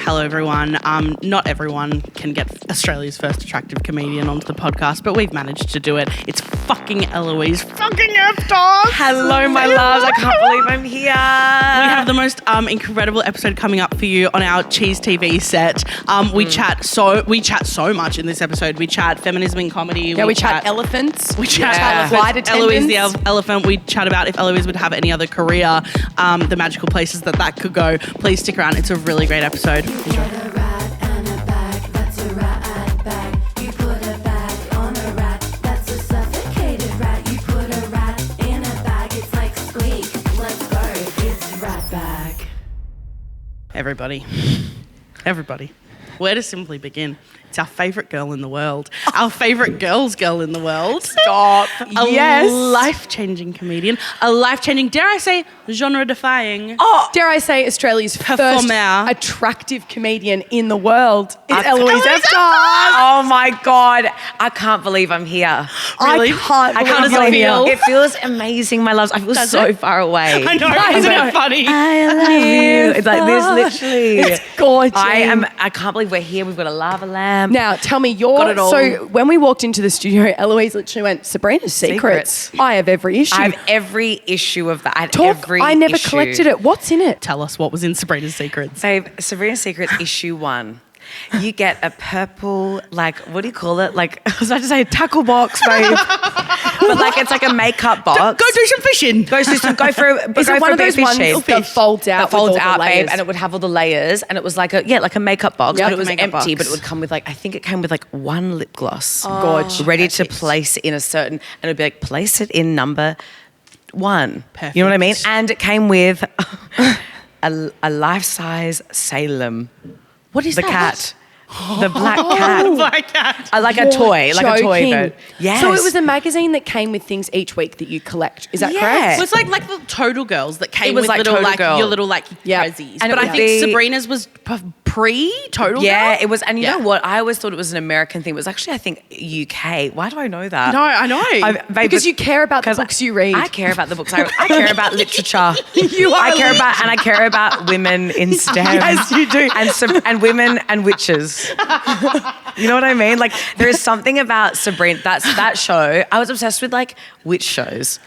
Hello, everyone. Not everyone can get Australia's first attractive comedian onto the podcast, but we've managed to do it. It's fucking Eloise fucking Eftos. Hello, my loves. I can't believe I'm here. We have the most incredible episode coming up for you on our Cheese TV set. We chat so much in this episode. We chat feminism in comedy. Yeah, we chat elephants. We chat flight attendants. Eloise the elephant. We chat about if Eloise would have any other career, the magical places that could go. Please stick around. It's a really great episode. Enjoy. Everybody, where to simply begin? It's our favourite girl in the world. Our favourite girl in the world. Stop. A life-changing comedian. A life-changing, dare I say, genre-defying. Oh, dare I say, Australia's first attractive comedian in the world. It's Eloise Eftos. Oh my God. I can't believe I'm here. Really? I can't believe feel. It feels amazing, my loves. I feel so far away. I know, isn't it funny? I love you. It's like this, literally. It's gorgeous. I can't believe we're here. We've got a lava lamp. Now, tell me, Got it all. so when we walked into the studio, Eloise literally went, Sabrina's secrets. I have every issue. I have every issue of that. I never collected it. What's in it? Tell us what was in Sabrina's Secrets. Babe, Sabrina's Secrets issue 1. You get a purple, what do you call it? I was about to say a tackle box, babe. But it's like a makeup box. Go do some fishing. Go for Is it one of those ones that folds out? That folds with all out, the layers? babe, and it would have all the layers, and it was like a makeup box, Yeah, but it was like a makeup empty, box. but it would come with I think it came with one lip gloss. Gorge. Ready to place in a certain, and it'd be like, place it in number 1. Perfect. You know what I mean? And it came with a life-size Salem. What is the that? cat. The black cat. Black cat. Like a toy. Like a toy Joking. bird. Yes. So it was a magazine that came with things each week that you collect. Is that Yeah. correct? It was like the Total Girls that came It was with like little Total Girl. your little Yeah. prezzies. And But it I would think be- Sabrina's was pre-Total Yeah, Girl. it was. And you Yeah. know what? I always thought it was an American thing. It was actually, I think, UK. Why do I know that? No, I know. Because you care about the books you read. I care about the books. I care about literature. You are I care about women in STEM. Yes, you do. And women and witches. You know what I mean? There is something about Sabrina. That show. I was obsessed with witch shows.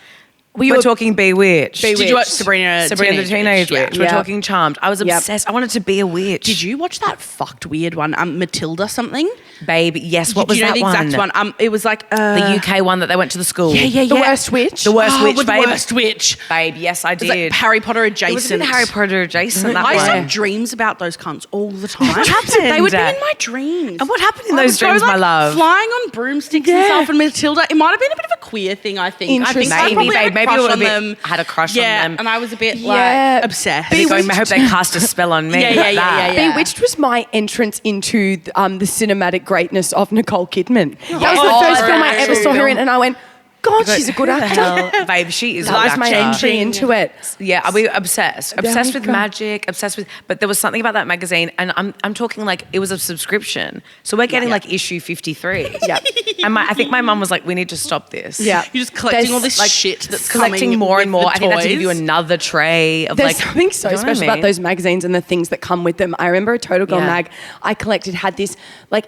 We're talking Bewitched. Did you watch Sabrina the Teenage Witch? We're Yeah. talking Charmed. I was obsessed. I wanted to be a witch. Did you watch that fucked weird one, Matilda something? Babe, yes. What was Do you know that the one? exact one? It was like The UK one that they went to the school. Yeah. The Worst Witch? The Worst Witch, with babe. The Worst Witch. Babe, yes, I It was like did. Harry Potter adjacent. It was a bit Harry Potter adjacent, that I used to one. have dreams about those cunts all the time. What happened? They would be in my dreams. And what happened in I those would go, dreams, my love? Flying on broomsticks and stuff, and Matilda. It might have been a bit of a queer thing, I think. I think Interesting. I Maybe, probably babe. had a Maybe crush it would on have them. had a crush on them. And I was a bit Yeah. obsessed. I hope they cast a spell on me. Yeah. Bewitched was my entrance into the cinematic greatness of Nicole Kidman. That was Oh, the first film I true. ever saw her in, and I went, God, she's a good Who the actor. hell? Babe, she is a That good was my actor. entry into it. Yeah, we were obsessed. Obsessed we with go. magic, obsessed with, but there was something about that magazine, and I'm talking it was a subscription. So we're getting issue 53. Yeah. And I think my mum was like, we need to stop this. Yeah. You're just collecting There's, all this shit that's Collecting coming more and with more. the I think that's to give you toys. another tray of There's something so you know what I special about mean? those magazines and the things that come with them. I remember a Total Girl Yeah. mag I collected had this,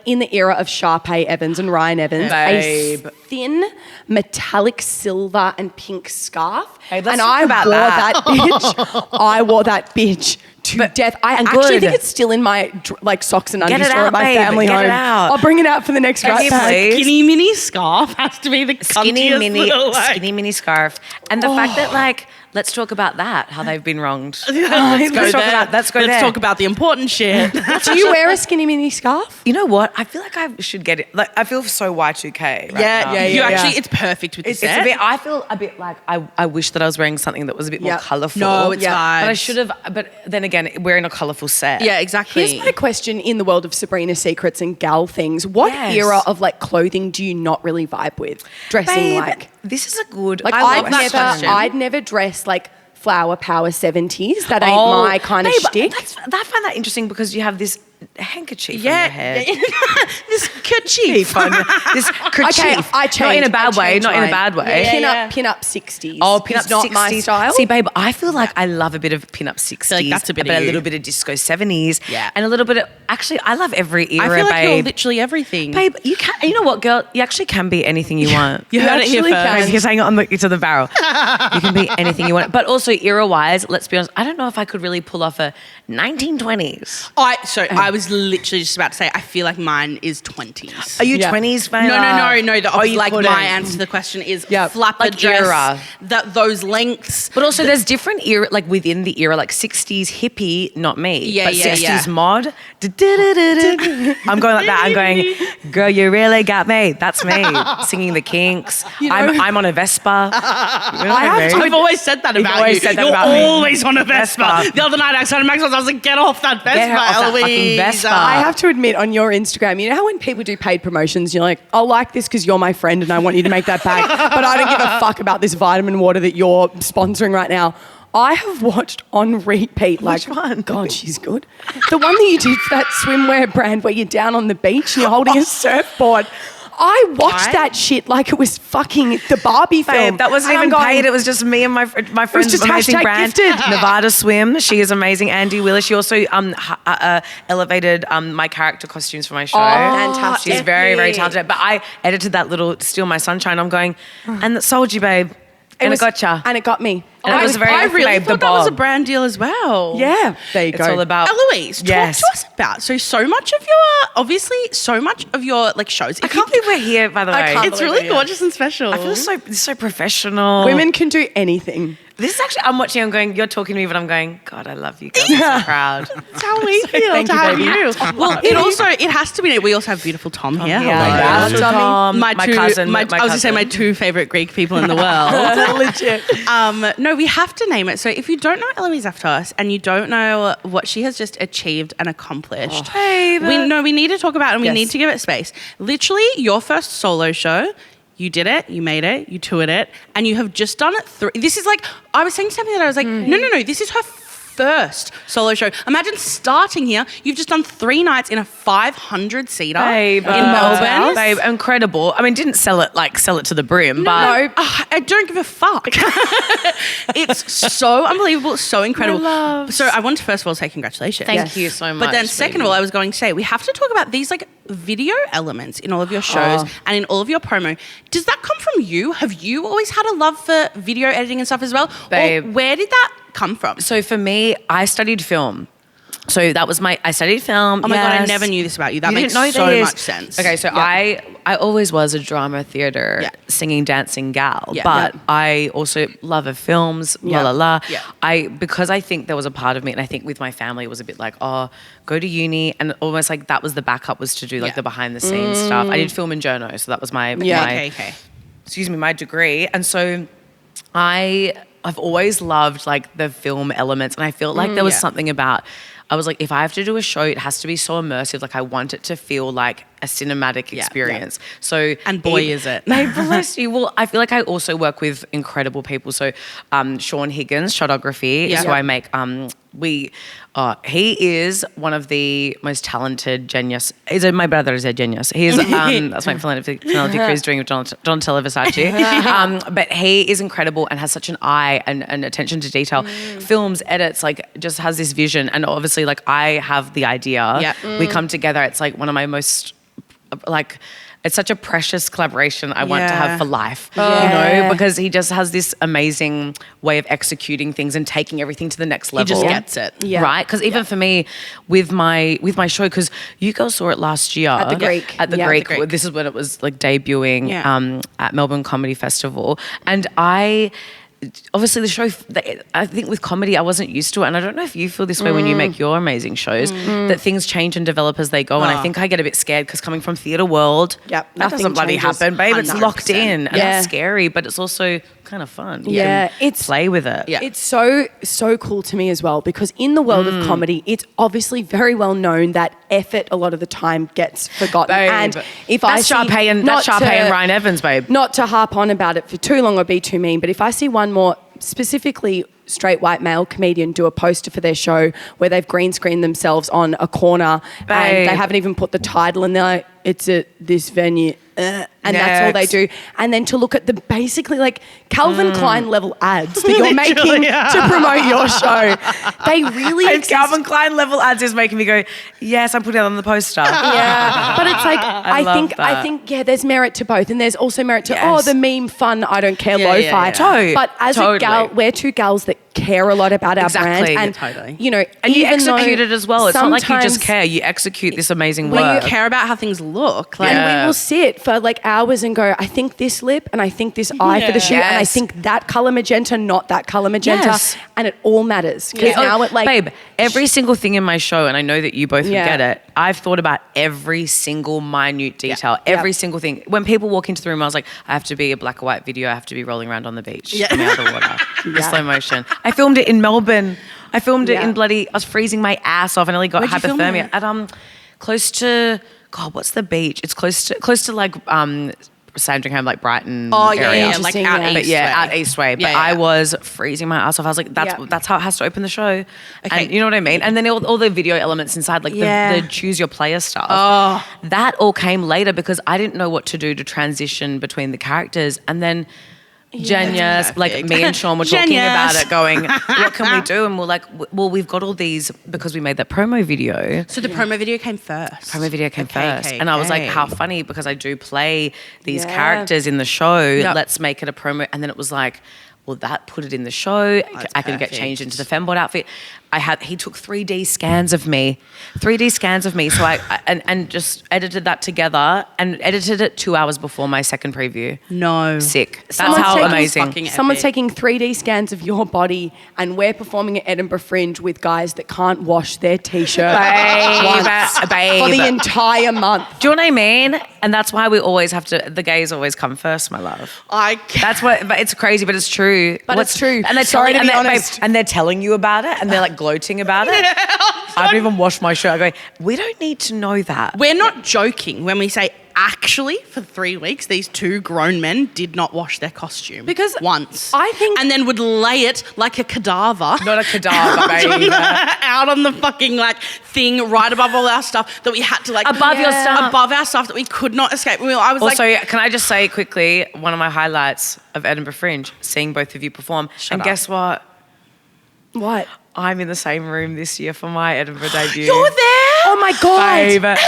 in the era of Sharpay Evans and Ryan Evans, Babe. a thin metallic silver and pink scarf. Hey, let's and talk I about wore that. that bitch. I wore that bitch to death. I and actually good. think it's still in my socks and Get undies it drawer out, at my babe. family Get home. it out. I'll bring it out for the next Can you Ratbag. please? Skinny mini scarf has to be the skinny cuntiest mini little, mini scarf, and the fact that let's talk about that, how they've been wronged. Let's go there. talk about the important shit. Do you wear a skinny mini scarf? You know what? I feel like I should get it. I feel so Y2K. Right now. You actually, it's perfect with this. It's a bit. I feel a bit like I wish that I was wearing something that was a bit more Yeah. colourful. No, it's But I vibes. should have. But then again, wearing a colourful set. Yeah, exactly. Here's my question in the world of Sabrina Secrets and gal things. What Yes. era of clothing do you not really vibe with? Dressing Babe, this is a good. I love that question. I'd never dress flower power 70s. That ain't my kind of babe, shtick. I find that interesting because you have this handkerchief on your head. This kerchief. This kerchief. Okay, I changed. Not in a bad way. Not in a bad way. Pin-up 60s. Oh, pin-up is not 60s. my style. See, babe, I feel like I love a bit of pin-up 60s. like that's a bit but of a you. little bit of disco 70s. Yeah. And a little bit of, actually, I love every era, I feel like babe. you're literally everything. Babe, you know what, girl? You actually can be anything you want. You heard it here actually first. can. You're saying it on to the barrel. You can be anything you want. But also, era-wise, let's be honest, I don't know if I could really pull off a 1920s. I was literally just about to say, I feel like mine is 20s. Are you Yeah. 20s, fan? No. you Like couldn't. my answer to the question is Yeah. flapper Like dress, era. those lengths. But also, there's different era, like within the era, like 60s hippie, not me. Yeah, but yeah, 60s yeah. mod. I'm going like that. I'm going, girl, you really got me. That's me singing the Kinks. I'm on a Vespa. You know what I mean? I've always said that about always you. said that You're about me. always on a Vespa. Vespa. The other night I started Maxwell's, I was like, get off that Vespa, Get her off that fucking Eloise. Vespa. I have to admit, on your Instagram, you know how when people do paid promotions, you're like, I'll like this because you're my friend and I want you to make that bag, but I don't give a fuck about this vitamin water that you're sponsoring right now. I have watched on repeat, like, Which one? God, she's good. The one that you did for that swimwear brand where you're down on the beach and you're holding a surfboard. I watched Why? that shit like it was fucking the Barbie film. Babe, that wasn't And I'm even going, paid. It was just me and my friend's just amazing hashtag brand, gifted. Nevada Swim. She is amazing. Andy Wheeler. She also elevated my character costumes for my show. fantastic. She's very, very talented. But I edited that little Steal My Sunshine. I'm going, and that sold you, babe. And it gotcha. And it got me. And it was very I really babe, thought the that was a bob. brand deal as well. Yeah, there you It's go. all about Eloise, talk Yes. to us about so much of your like shows. I can't believe we're here, by the way. can't It's believe really it, yeah. gorgeous and special. I feel so professional. Women can do anything. This is actually, I'm watching, I'm going, you're talking to me, but I'm going, God, I love you girls. I'm so proud. That's how we feel thank to you, have baby. you. Well, it has to be. We also have beautiful Tom here. Yeah, Hello. Tom, My cousin. I was going to say my two favorite Greek people in the world. Legit. No, we have to name it. So if you don't know Eloise Eftos and you don't know what she has just achieved and accomplished, we need to talk about it and we Yes. need to give it space. Literally, your first solo show, you did it, you made it, you toured it, and you have just done it this is like, I was saying something that I was like, no, this is her first solo show. Imagine starting here. You've just done 3 nights in a 500-seater Babe, in Melbourne. Babe, incredible. I mean, didn't sell it to the brim, but No. I don't give a fuck. It's so unbelievable, so incredible. My loves. So I want to first of all say congratulations. thank you so much. But then second of all, I was going to say, we have to talk about these like video elements in all of your shows and in all of your promo. Does that come from you? Have you always had a love for video editing and stuff as well? Babe. Or where did that come from? So for me, I studied film. So that was I studied film. Oh my God, I never knew this about you. That makes so much sense. Okay, so Yeah. I always was a drama theatre Yeah. singing, dancing gal, Yeah. but Yeah. I also love of films, Yeah. la la la. Yeah. Because I think there was a part of me, and I think with my family it was a bit like, oh, go to uni, and almost like that was the backup, was to do like Yeah. the behind the scenes stuff. I did film and journo, so that was my Okay. my degree. And so I've always loved like the film elements, and I felt like there was Yeah. something about, I was like, if I have to do a show, it has to be so immersive. Like I want it to feel like a cinematic experience. So And boy, is it. Mate, bless you. Well, I feel like I also work with incredible people. So Sean Higgins, Shotography, is who I make. He is one of the most talented genius. My brother is a genius. He's that's my Penelope Cruz doing with Donatella Versace. But he is incredible and has such an eye and attention to detail. Films, edits, like just has this vision. And obviously, like I have the idea. Yeah. We come together. It's like one of my most like. It's such a precious collaboration I want to have for life, you know, because he just has this amazing way of executing things and taking everything to the next level. just gets it. Yeah. Right? Because even for me, with my show, because you girls saw it last year. At the Greek. At the Yeah. Greek. The Greek. This is when it was like debuting Yeah. at Melbourne Comedy Festival. And obviously the show, I think with comedy, I wasn't used to it. And I don't know if you feel this way when you make your amazing shows, that things change and develop as they go. And I think I get a bit scared because coming from theatre world, Yep, that nothing doesn't bloody changes. happen, babe. It's 100%. locked in and Yeah. it's scary, but it's also kind of fun. You Yeah, can it's- play with it. Yeah. It's so cool to me as well, because in the world of comedy, it's obviously very well known that effort a lot of the time gets forgotten. Babe. And if That's Sharpay and Ryan Evans, babe. Not to harp on about it for too long or be too mean, but if I see one more specifically straight white male comedian do a poster for their show where they've green screened themselves on a corner and they haven't even put the title and they're like, it's at this venue. And that's all they do. And then to look at the basically like Calvin Klein level ads that you're making to promote your show. They really Calvin Klein level ads is making me go, yes, I'm putting it on the poster. Yeah. But it's like I think there's merit to both. And there's also merit to the meme fun, I don't care lo-fi. But as a gal, we're two gals that care a lot about our brand. And you know, and you execute it as well. It's not like you just care. You execute this amazing work. When you care about how things look. Like, and we will sit for like hours and go, I think this lip and I think this eye for the shoot and I think that colour magenta, not that colour magenta. And it all matters. Because now it like... Babe, every single thing in my show, and I know that you both get it, I've thought about every single minute detail, every single thing. When people walk into the room, I was like, I have to be a black or white video. I have to be rolling around on the beach coming out of the water. In slow motion. I filmed it in Melbourne. I filmed it in I was freezing my ass off and I nearly got hypothermia. At close to... God, what's the beach? It's close to like Sandringham, like Brighton area. Like out east way. But I was freezing my ass off. I was like, that's how it has to open the show. Okay. And you know what I mean? And then all the video elements inside, like the choose your player stuff. Oh. That all came later because I didn't know what to do to transition between the characters. And then Genius, like me and Sean were talking about it, going, what can we do? And we're like, well, we've got all these because we made that promo video. So the promo video came first. Promo video came first. And I was like, how funny, because I do play these characters in the show. Let's make it a promo. And then it was like, well, that put it in the show. I can get changed into the fembot outfit. He took 3D scans of me. So I and just edited that together and edited it 2 hours before my second preview. No. Sick. That's how amazing. Someone's taking 3D scans of your body and we're performing at Edinburgh Fringe with guys that can't wash their T-shirt once for the entire month. Do you know what I mean? And that's why we always have to, the gays always come first, my love. That's what, but it's crazy, but it's true. But it's true. And they're honest. And they're telling you about it and they're like gloating about it. I don't even wash my shirt. I go, we don't need to know that. We're not joking when we say actually for 3 weeks these two grown men did not wash their costume. Because once. I think... And then would lay it like a cadaver. Not a cadaver, baby. Out on the fucking like thing right above all our stuff that we had to like... Above your stuff. Above our stuff that we could not escape. I was also, can I just say quickly, one of my highlights of Edinburgh Fringe, seeing both of you perform. Guess what? What? I'm in the same room this year for my Edinburgh debut. You're there? Oh my God. Babe.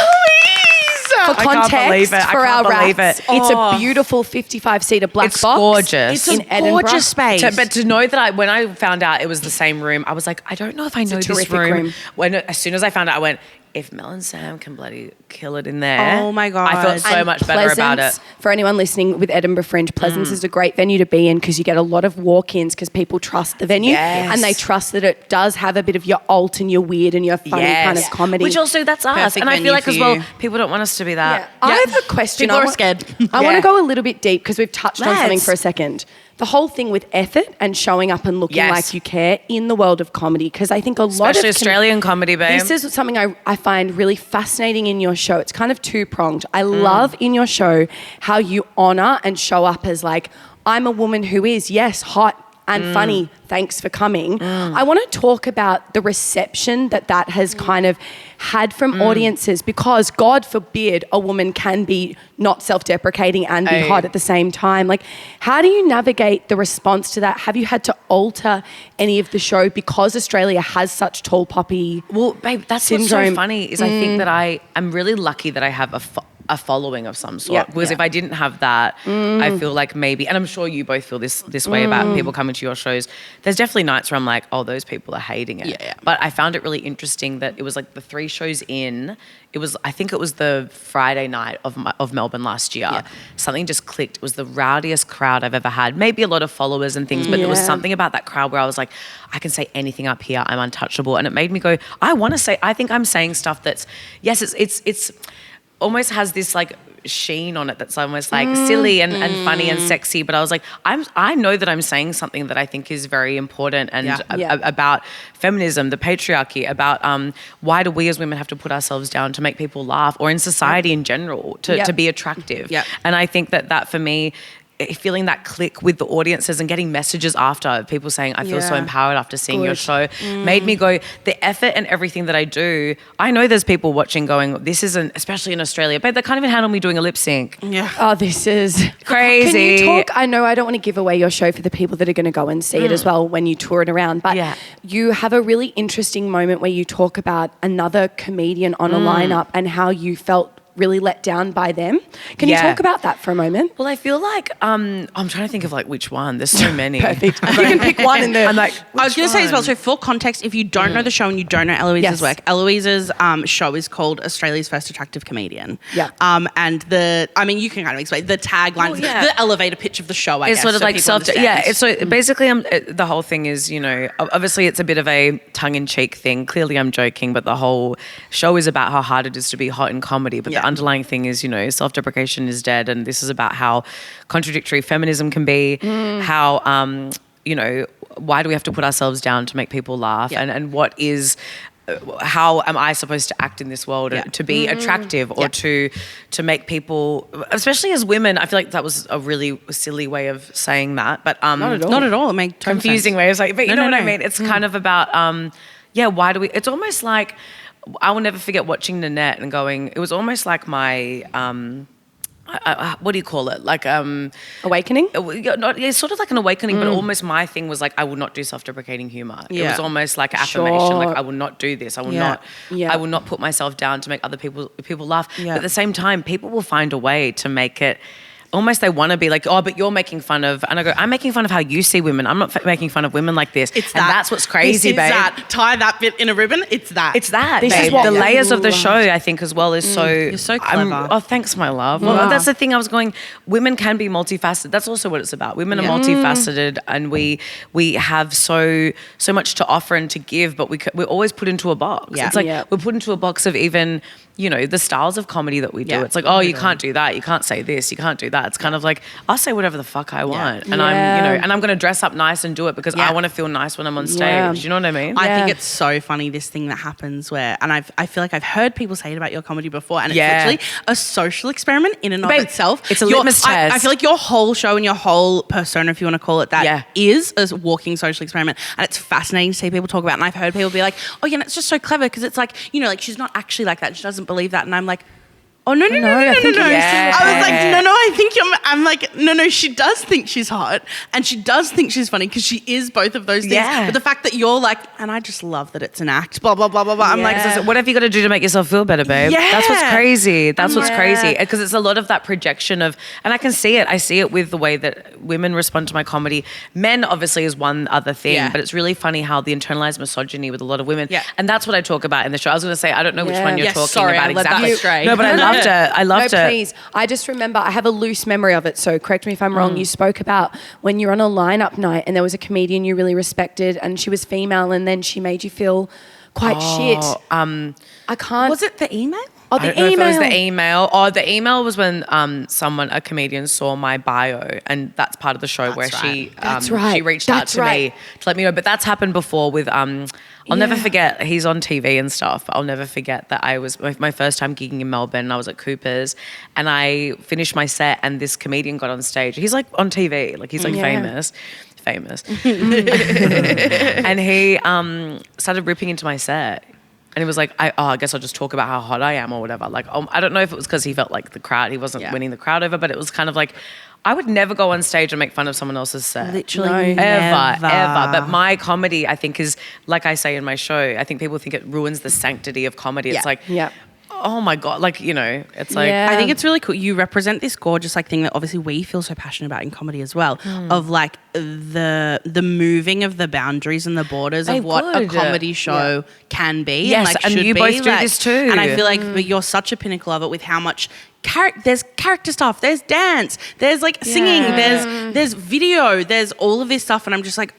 For context, for our rats, it's a beautiful 55-seater black box. Gorgeous. It's a gorgeous space. But to know that when I found out it was the same room, I was like, I don't know if I know this room. As soon as I found out, I went, if Mel and Sam can bloody kill it in there. Oh my God. I felt so much better about it. For anyone listening with Edinburgh Fringe, Pleasance is a great venue to be in because you get a lot of walk-ins because people trust the venue and they trust that it does have a bit of your alt and your weird and your funny kind of comedy. Which also, that's us. Perfect and I feel like as well, you. people don't want us to be that. Yeah. I have a question. People are scared. I want to go a little bit deep because we've touched on something for a second. The whole thing with effort and showing up and looking like you care in the world of comedy, because I think especially Australian comedy, babe. This is something I find really fascinating in your show. It's kind of two-pronged. I love in your show how you honour and show up as like, I'm a woman who is, yes, hot and funny. Thanks for coming. I want to talk about the reception that has kind of had from audiences, because God forbid a woman can be not self-deprecating and be hot at the same time. Like, how do you navigate the response to that? Have you had to alter any of the show because Australia has such tall poppy babe, that's syndrome? What's so funny is I think that I'm really lucky that I have a following of some sort. Because if I didn't have that, I feel like maybe, and I'm sure you both feel this way about people coming to your shows, there's definitely nights where I'm like, oh, those people are hating it. Yeah. But I found it really interesting that it was like the 3 shows in, I think it was the Friday night of Melbourne last year. Yeah. Something just clicked. It was the rowdiest crowd I've ever had. Maybe a lot of followers and things, but there was something about that crowd where I was like, I can say anything up here. I'm untouchable. And it made me go, I think I'm saying stuff that's, yes, it's almost has this like sheen on it that's almost like silly and funny and sexy, but I was like, I know that I'm saying something that I think is very important and about feminism, the patriarchy, about why do we as women have to put ourselves down to make people laugh, or in society in general to be attractive. And I think that for me, feeling that click with the audiences and getting messages after people saying, I feel so empowered after seeing your show, made me go, the effort and everything that I do, I know there's people watching going, this isn't, especially in Australia, but they can't even handle me doing a lip sync. Yeah. Oh, this is crazy. Can you talk? I know I don't want to give away your show for the people that are going to go and see it as well when you tour it around, but you have a really interesting moment where you talk about another comedian on a lineup and how you felt really let down by them. Can you talk about that for a moment? Well, I feel like I'm trying to think of like which one. There's so many. Perfect. You can pick one in there. I'm like, I was going to say as well, so for context, if you don't know the show and you don't know Elouise's work, Elouise's show is called Australia's First Attractive Comedian. Yeah. And you can kind of explain the tagline, the elevator pitch of the show, I guess. It's sort of so like it's so basically the whole thing is, obviously it's a bit of a tongue-in-cheek thing. Clearly I'm joking, but the whole show is about how hard it is to be hot in comedy. But the underlying thing is, self-deprecation is dead, and this is about how contradictory feminism can be, how, why do we have to put ourselves down to make people laugh, and what is... how am I supposed to act in this world to be attractive or to make people, especially as women? I feel like that was a really silly way of saying that, but not at all. It made confusing way of saying, but you know what I mean. It's kind of about why do we? It's almost like I will never forget watching Nanette and going. It was almost like my. What do you call it? Like awakening? It's sort of like an awakening, but almost my thing was like I will not do self-deprecating humor. It was almost like an affirmation, like I will not do this. I will not. I will not put myself down to make other people laugh. But at the same time, people will find a way to make it. Almost they want to be like, oh, but you're making fun of, and I go, I'm making fun of how you see women. I'm not making fun of women like this. It's and that's what's crazy, babe. That. Tie that bit in a ribbon. It's that. It's that, this babe. Is what the layers of the show, I think, as well, is so... You're so clever. Oh, thanks, my love. Well, that's the thing I was going, women can be multifaceted. That's also what it's about. Women are multifaceted, and we have so much to offer and to give, but we're always put into a box. It's like we're put into a box of even... the styles of comedy that we do. It's like, oh, you can't do that. You can't say this. You can't do that. It's kind of like, I'll say whatever the fuck I want. And I'm going to dress up nice and do it because I want to feel nice when I'm on stage. You know what I mean? I think it's so funny, this thing that happens where, and I feel like I've heard people say it about your comedy before, and it's literally a social experiment in and of itself. It's a litmus test. I feel like your whole show and your whole persona, if you want to call it that, is a walking social experiment. And it's fascinating to see people talk about it. And I've heard people be like, oh yeah, it's just so clever because it's like, like she's not actually like that. She doesn't believe that. And I'm like, oh, no. I was like, I think I'm like, no, she does think she's hot and she does think she's funny because she is both of those things. But the fact that you're like, and I just love that it's an act, blah, blah, blah, blah, blah. I'm like, what have you got to do to make yourself feel better, babe? That's what's crazy. That's what's crazy. Because it's a lot of that projection of, and I can see it. I see it with the way that women respond to my comedy. Men obviously is one other thing, but it's really funny how the internalized misogyny with a lot of women. And that's what I talk about in the show. I was going to say, I don't know which one you're talking about exactly. No, but I loved it. Please. I just remember, I have a loose memory of it, so correct me if I'm wrong. You spoke about when you're on a lineup night and there was a comedian you really respected and she was female and then she made you feel quite shit. I can't... Was it the email? Oh, the I don't know if it was the email. Oh, the email was when a comedian saw my bio, and that's part of the show she reached out to me to let me know. But that's happened before with I'll never forget, he's on TV and stuff. I'll never forget that I was my first time gigging in Melbourne. I was at Cooper's and I finished my set and this comedian got on stage. He's like on TV, like he's like famous. And he started ripping into my set. And he was like, I guess I'll just talk about how hot I am or whatever. Like, I don't know if it was because he felt like the crowd, he wasn't winning the crowd over, but it was kind of like, I would never go on stage and make fun of someone else's set. Literally ever. But my comedy, I think, is, like I say in my show, I think people think it ruins the sanctity of comedy. It's like, oh my God, like, it's like... I think it's really cool. You represent this gorgeous thing that obviously we feel so passionate about in comedy as well, of like the moving of the boundaries and the borders of what a comedy show can be. Yes, and should you be. both do this too. And I feel like you're such a pinnacle of it with how much... there's character stuff, there's dance, there's like singing, there's video, there's all of this stuff, and I'm just like,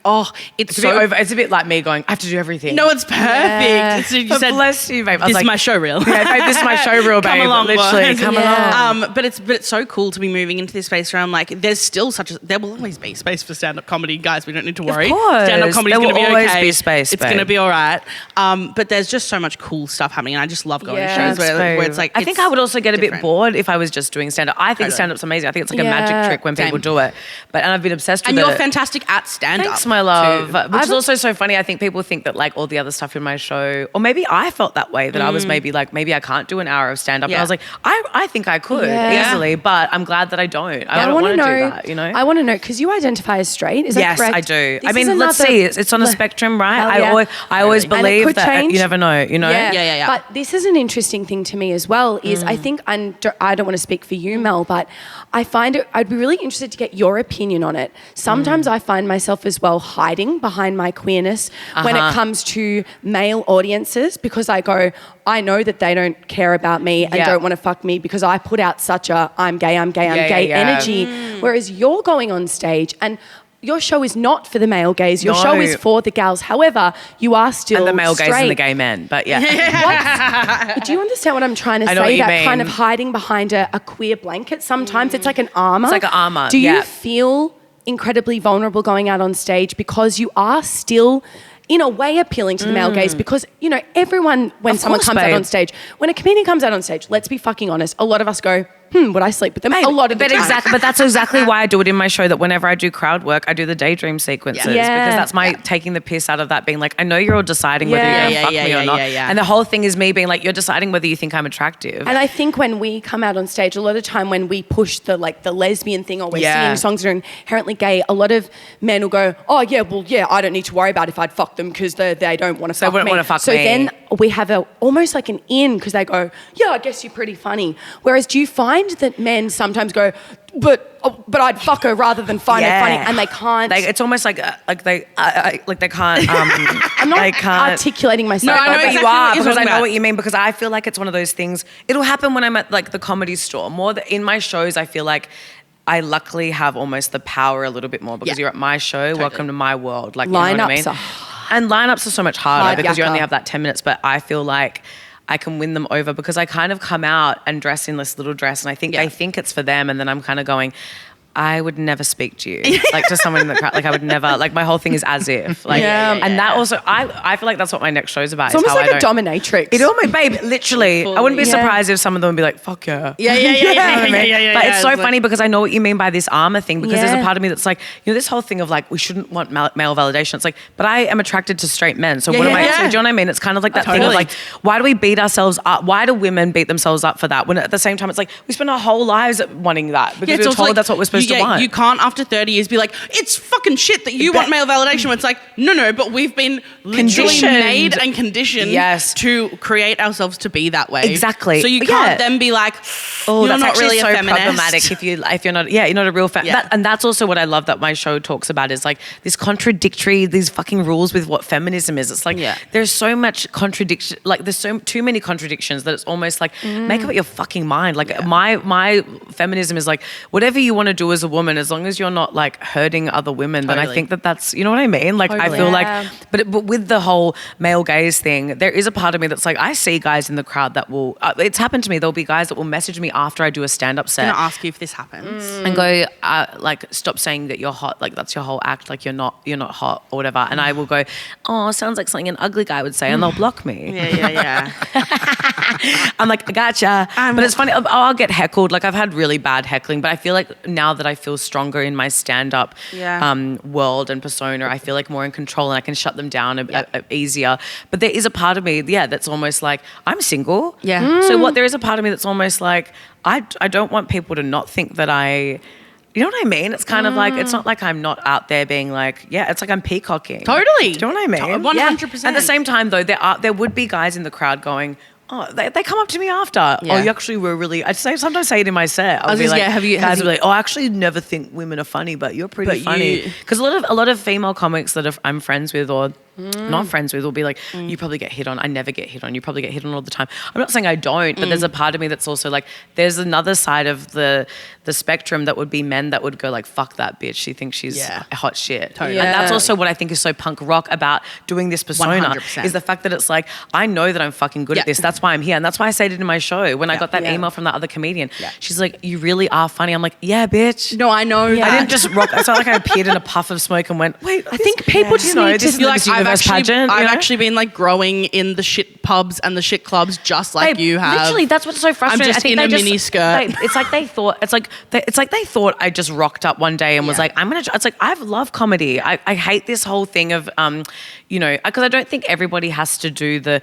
it's so over. It's a bit like me going, I have to do everything. No, it's perfect. So you said, bless you, babe. This is my show reel. Yeah, babe, this is my show reel, babe. Come along, literally, come along. But it's so cool to be moving into this space where I'm like, there's still there will always be space for stand-up comedy, guys. We don't need to worry. Of course. Stand-up comedy's going to be okay. There will always be space, It's going to be all right. But there's just so much cool stuff happening, and I just love going to shows where it's like. I think I would also get a bit bored would if I was just doing stand-up. I think stand-up's amazing. I think it's like a magic trick when people do it. And I've been obsessed with it. And you're fantastic at stand-up. Thanks, my love. Which is also so funny. I think people think that like all the other stuff in my show, or maybe I felt that way, that I was maybe I can't do an hour of stand-up. And I was like, I think I could easily, but I'm glad that I don't. I don't want to do that, you know? I want to know, because you identify as straight, is that correct? Yes, I do. This I mean, let's see. It's on a spectrum, right? I always believe that you never know, you know? Yeah. But this is an interesting thing to me as well, is I think, and I don't want to speak for you, Mel, but I find I'd be really interested to get your opinion on it. Sometimes I find myself as well hiding behind my queerness when it comes to male audiences, because I know that they don't care about me and don't want to fuck me because I put out such a I'm gay energy. Whereas you're going on stage and your show is not for the male gays. Your show is for the gals. However, you are still and the male straight. gays and the gay men. But do you understand what I'm trying to say? That kind of hiding behind a queer blanket. Sometimes it's like an armor. It's like an armor. Do you feel incredibly vulnerable going out on stage because you are still, in a way, appealing to the male gaze? Because, you know, everyone, when someone comes out on stage, when a comedian comes out on stage, let's be fucking honest, a lot of us go, would I sleep with them? A lot of the time. But that's exactly why I do it in my show, that whenever I do crowd work, I do the daydream sequences because that's my taking the piss out of that, being like, I know you're all deciding whether you're going to fuck me or not. And the whole thing is me being like, you're deciding whether you think I'm attractive. And I think when we come out on stage, a lot of time when we push the lesbian thing, or we're singing songs that are inherently gay, a lot of men will go, I don't need to worry about if I'd fuck them because they don't want to fuck me. They wouldn't want to fuck me. So then we have almost like an in, because they go, I guess you're pretty funny. Whereas do you find that men sometimes go, but I'd fuck her rather than find her funny, and they can't. It's almost like they can't. I'm not articulating myself. No, I know exactly you are, because I know what you mean. Because I feel like it's one of those things. It'll happen when I'm at like the Comedy Store. In my shows, I feel I luckily have almost the power a little bit more because you're at my show. Totally. Welcome to my world. Like, you know what I mean? And lineups are so much harder because you only have that 10 minutes. But I feel like I can win them over because I kind of come out and dress in this little dress, and I think they think it's for them, and then I'm kind of going, I would never speak to you, like to someone in the crowd. Like I would never, like my whole thing is as if. Like, and that also, I feel like that's what my next show's about. It's almost like a dominatrix. It almost, babe, literally. Fully. I wouldn't be surprised if some of them would be like, fuck yeah. Yeah. But it's so funny because I know what you mean by this armor thing, because there's a part of me that's like, you know, this whole thing of like, we shouldn't want male validation. It's like, but I am attracted to straight men. So what am I, so do you know what I mean? It's kind of like that thing of like, why do we beat ourselves up? Why do women beat themselves up for that? When at the same time, it's like, we spend our whole lives wanting that because we're told that's what we're supposed to want. You can't, after 30 years, be like, it's fucking shit that you want male validation. When it's like, no, but we've been literally made and conditioned to create ourselves to be that way. Exactly. So you can't then be like, you're that's not really so a feminist. problematic if you're not, you're not a real feminist. And that's also what I love that my show talks about, is like this contradictory, these fucking rules with what feminism is. It's like, there's so much contradiction, like there's too many contradictions that it's almost like, make up your fucking mind. Like my feminism is like, whatever you want to do as a woman, as long as you're not like hurting other women, then I think that's, you know what I mean? Like I feel like, but with the whole male gaze thing, there is a part of me that's like, I see guys in the crowd that will, it's happened to me, there'll be guys that will message me after I do a stand-up set. I'm going to ask you if this happens. And go, like, stop saying that you're hot, like that's your whole act, like you're not hot or whatever. And I will go, oh, sounds like something an ugly guy would say, and they'll block me. Yeah. I'm like, I gotcha. But it's funny, I'll get heckled. Like I've had really bad heckling, but I feel like now that I feel stronger in my stand-up world and persona, I feel like more in control and I can shut them down a easier. But there is a part of me, that's almost like, I'm single. Yeah. So there is a part of me that's almost like, I don't want people to not think that you know what I mean? It's kind of like, it's not like I'm not out there being like, it's like I'm peacocking. Totally. Do you know what I mean? 100%. At the same time though, there would be guys in the crowd going, oh, they come up to me after. Yeah. Oh, you actually were really, sometimes say it in my set. I'll be like, guys will be like, oh, I actually never think women are funny, but you're pretty funny. Because a lot of female comics that I'm friends with or not friends with will be like, you probably get hit on. I never get hit on. You probably get hit on all the time. I'm not saying I don't, but there's a part of me that's also like, there's another side of the spectrum that would be men that would go like, fuck that bitch. She thinks she's hot shit. Totally. And that's also what I think is so punk rock about doing this persona 100%. is the fact that it's like, I know that I'm fucking good at this. That's why I'm here. And that's why I said it in my show when I got that email from that other comedian. She's like, you really are funny. I'm like, yeah, bitch. No, I know that. I didn't just rock. It's not like I appeared in a puff of smoke and went, wait, I think people just need to, you're like, I've pageant. I've actually been like growing in the shit pubs and the shit clubs just like Babe, you have. Literally, that's what's so frustrating. I'm just in a mini skirt. Babe, it's like they thought I just rocked up one day and was like, I'm gonna. It's like I love comedy. I hate this whole thing of because I don't think everybody has to do the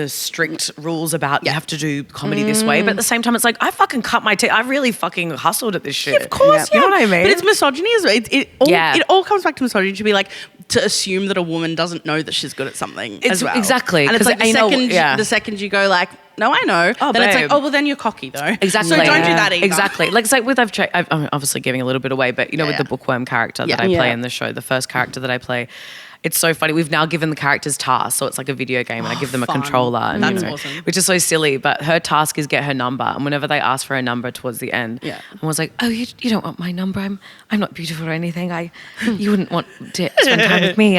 strict rules about you have to do comedy this way, but at the same time it's like I fucking cut my teeth. I really fucking hustled at this shit. Of course, you know what I mean? But it's misogyny as well. It all comes back to misogyny, to be like, to assume that a woman doesn't know that she's good at something as well. Exactly. And it's like the second you go like, no, I know, then babe. it's like, oh, well, then you're cocky though. Exactly. So don't do that either. Exactly. Like, it's like I'm obviously giving a little bit away, but with the bookworm character that I play in the show, the first character that I play, it's so funny. We've now given the characters tasks, so it's like a video game, and I give them a controller. And, That's awesome. Which is so silly, but her task is get her number, and whenever they ask for a number towards the end, I was like, oh, you don't want my number? I'm not beautiful or anything. You wouldn't want to spend time with me.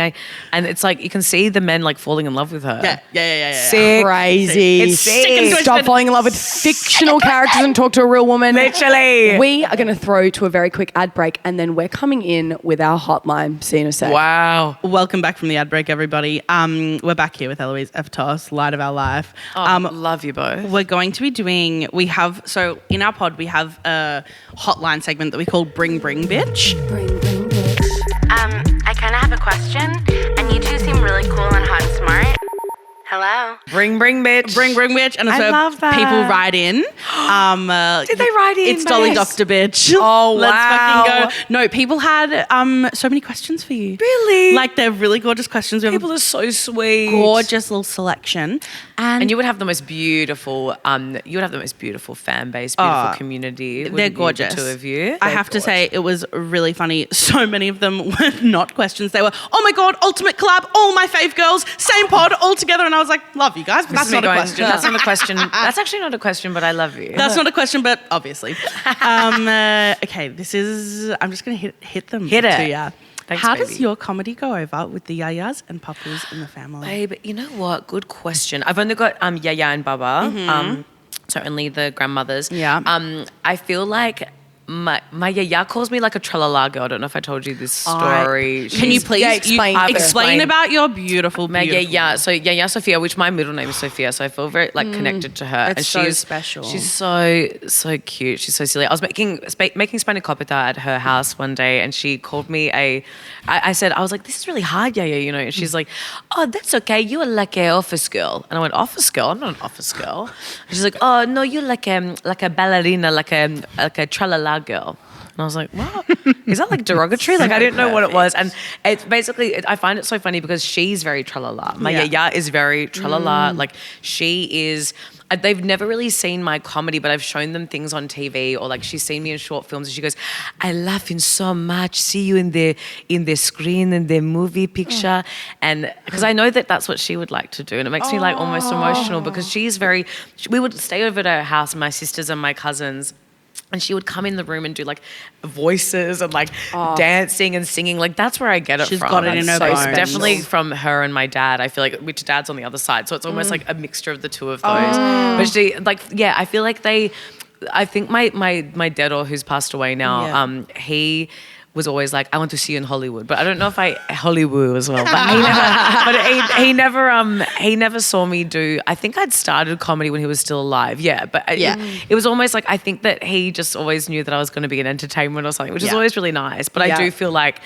And it's like you can see the men like falling in love with her. Yeah. Sick. Crazy. It's sick. Stop falling in love with fictional characters and talk to a real woman. Literally. We are going to throw to a very quick ad break, and then we're coming in with our hotline. See you in a sec. Wow. Welcome back from the ad break, everybody. We're back here with Eloise Eftos, light of our life. Love you both. We're going to be doing, so in our pod, we have a hotline segment that we call Bring Bring Bitch. Bring Bring Bitch. I kind of have a question, and you two seem really cool and hot and smart. Hello? Bring bitch. Bring Bitch. And I so love that. people write in. Did they write in? It's Dolly Doctor Bitch. Oh, Let's wow. fucking go. No, people had so many questions for you. Really? Like, they're really gorgeous questions. We have People are so sweet. gorgeous little selection. And you would have the most beautiful, fan base, beautiful community. They're gorgeous. The two of you. I have to say, it was really funny. So many of them were not questions. They were, oh my God, ultimate collab, all my fave girls, same pod, all together. And I was like, love you guys, but that's not a question. That's not a question. That's actually not a question, but I love you. That's not a question, but obviously. Okay, I'm just going to hit them. Hit it. To ya. Thanks, How baby. does your comedy go over with the yayas and papus in the family? Babe, you know what? Good question. I've only got Yaya and Baba, so only the grandmothers. Yeah. I feel like my Yaya calls me like a tralala girl. I don't know if I told you this story. Can you please explain about your beautiful, my beautiful Yaya? So Yaya Sophia, which my middle name is Sophia, so I feel very like connected to her. It's and so she's special. She's so cute. She's so silly. I was making spanakopita at her house one day, and she called me I said, I was like, this is really hard, Yaya, you know. And she's like, oh, that's okay. You are like an office girl. And I went, office girl? I'm not an office girl. And she's like, oh no, you're like a ballerina, like a tralala girl. And I was like, what? Is that like derogatory? Like I didn't know what it was. And it's basically, I find it so funny because she's very tralala. My Yaya is very tralala. Like she is, they've never really seen my comedy, but I've shown them things on TV, or like she's seen me in short films and she goes, I laughing so much, see you in the screen, in the movie picture. And because I know that that's what she would like to do. And it makes me like almost emotional because we would stay over at her house, my sisters and my cousins, and she would come in the room and do like voices and like dancing and singing. Like that's where I get it She's from. got it in her bones. It's definitely from her and my dad. I feel like, which dad's on the other side. So it's almost like a mixture of the two of those. But she, I feel like I think my dad, who's passed away now, he was always like, I want to see you in Hollywood. But I don't know if Hollywood as well. But he never saw me do, I think I'd started comedy when he was still alive. Yeah. But it was almost like, I think that he just always knew that I was going to be in entertainment or something, which is always really nice. But I do feel like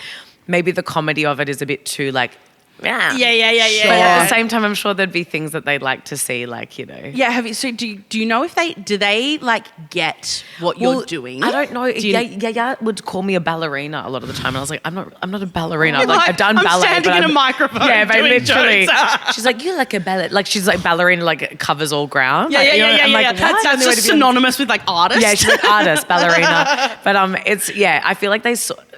maybe the comedy of it is a bit too like, yeah. Sure. But at the same time, I'm sure there'd be things that they'd like to see, like, you know. Yeah, so do you know if do they like get what you're doing? I don't know. Yaya would call me a ballerina a lot of the time, and I was like, I'm not a ballerina. Like, I've done ballet. I'm standing in a microphone. Yeah, but doing literally. jokes. She's like, you're like a ballet. Like she's like ballerina, like covers all ground. Yeah, like, yeah. Like, That's just synonymous with like artist. Yeah, she's like artist, ballerina. But I feel like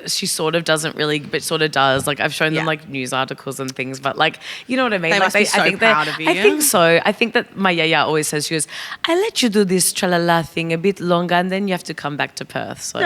she sort of doesn't really, but sort of does. Like I've shown them like news articles and things, but like, you know what I mean? They like must be so proud of you. I think so. I think that my Yaya always says, she goes, I let you do this tralala thing a bit longer and then you have to come back to Perth. So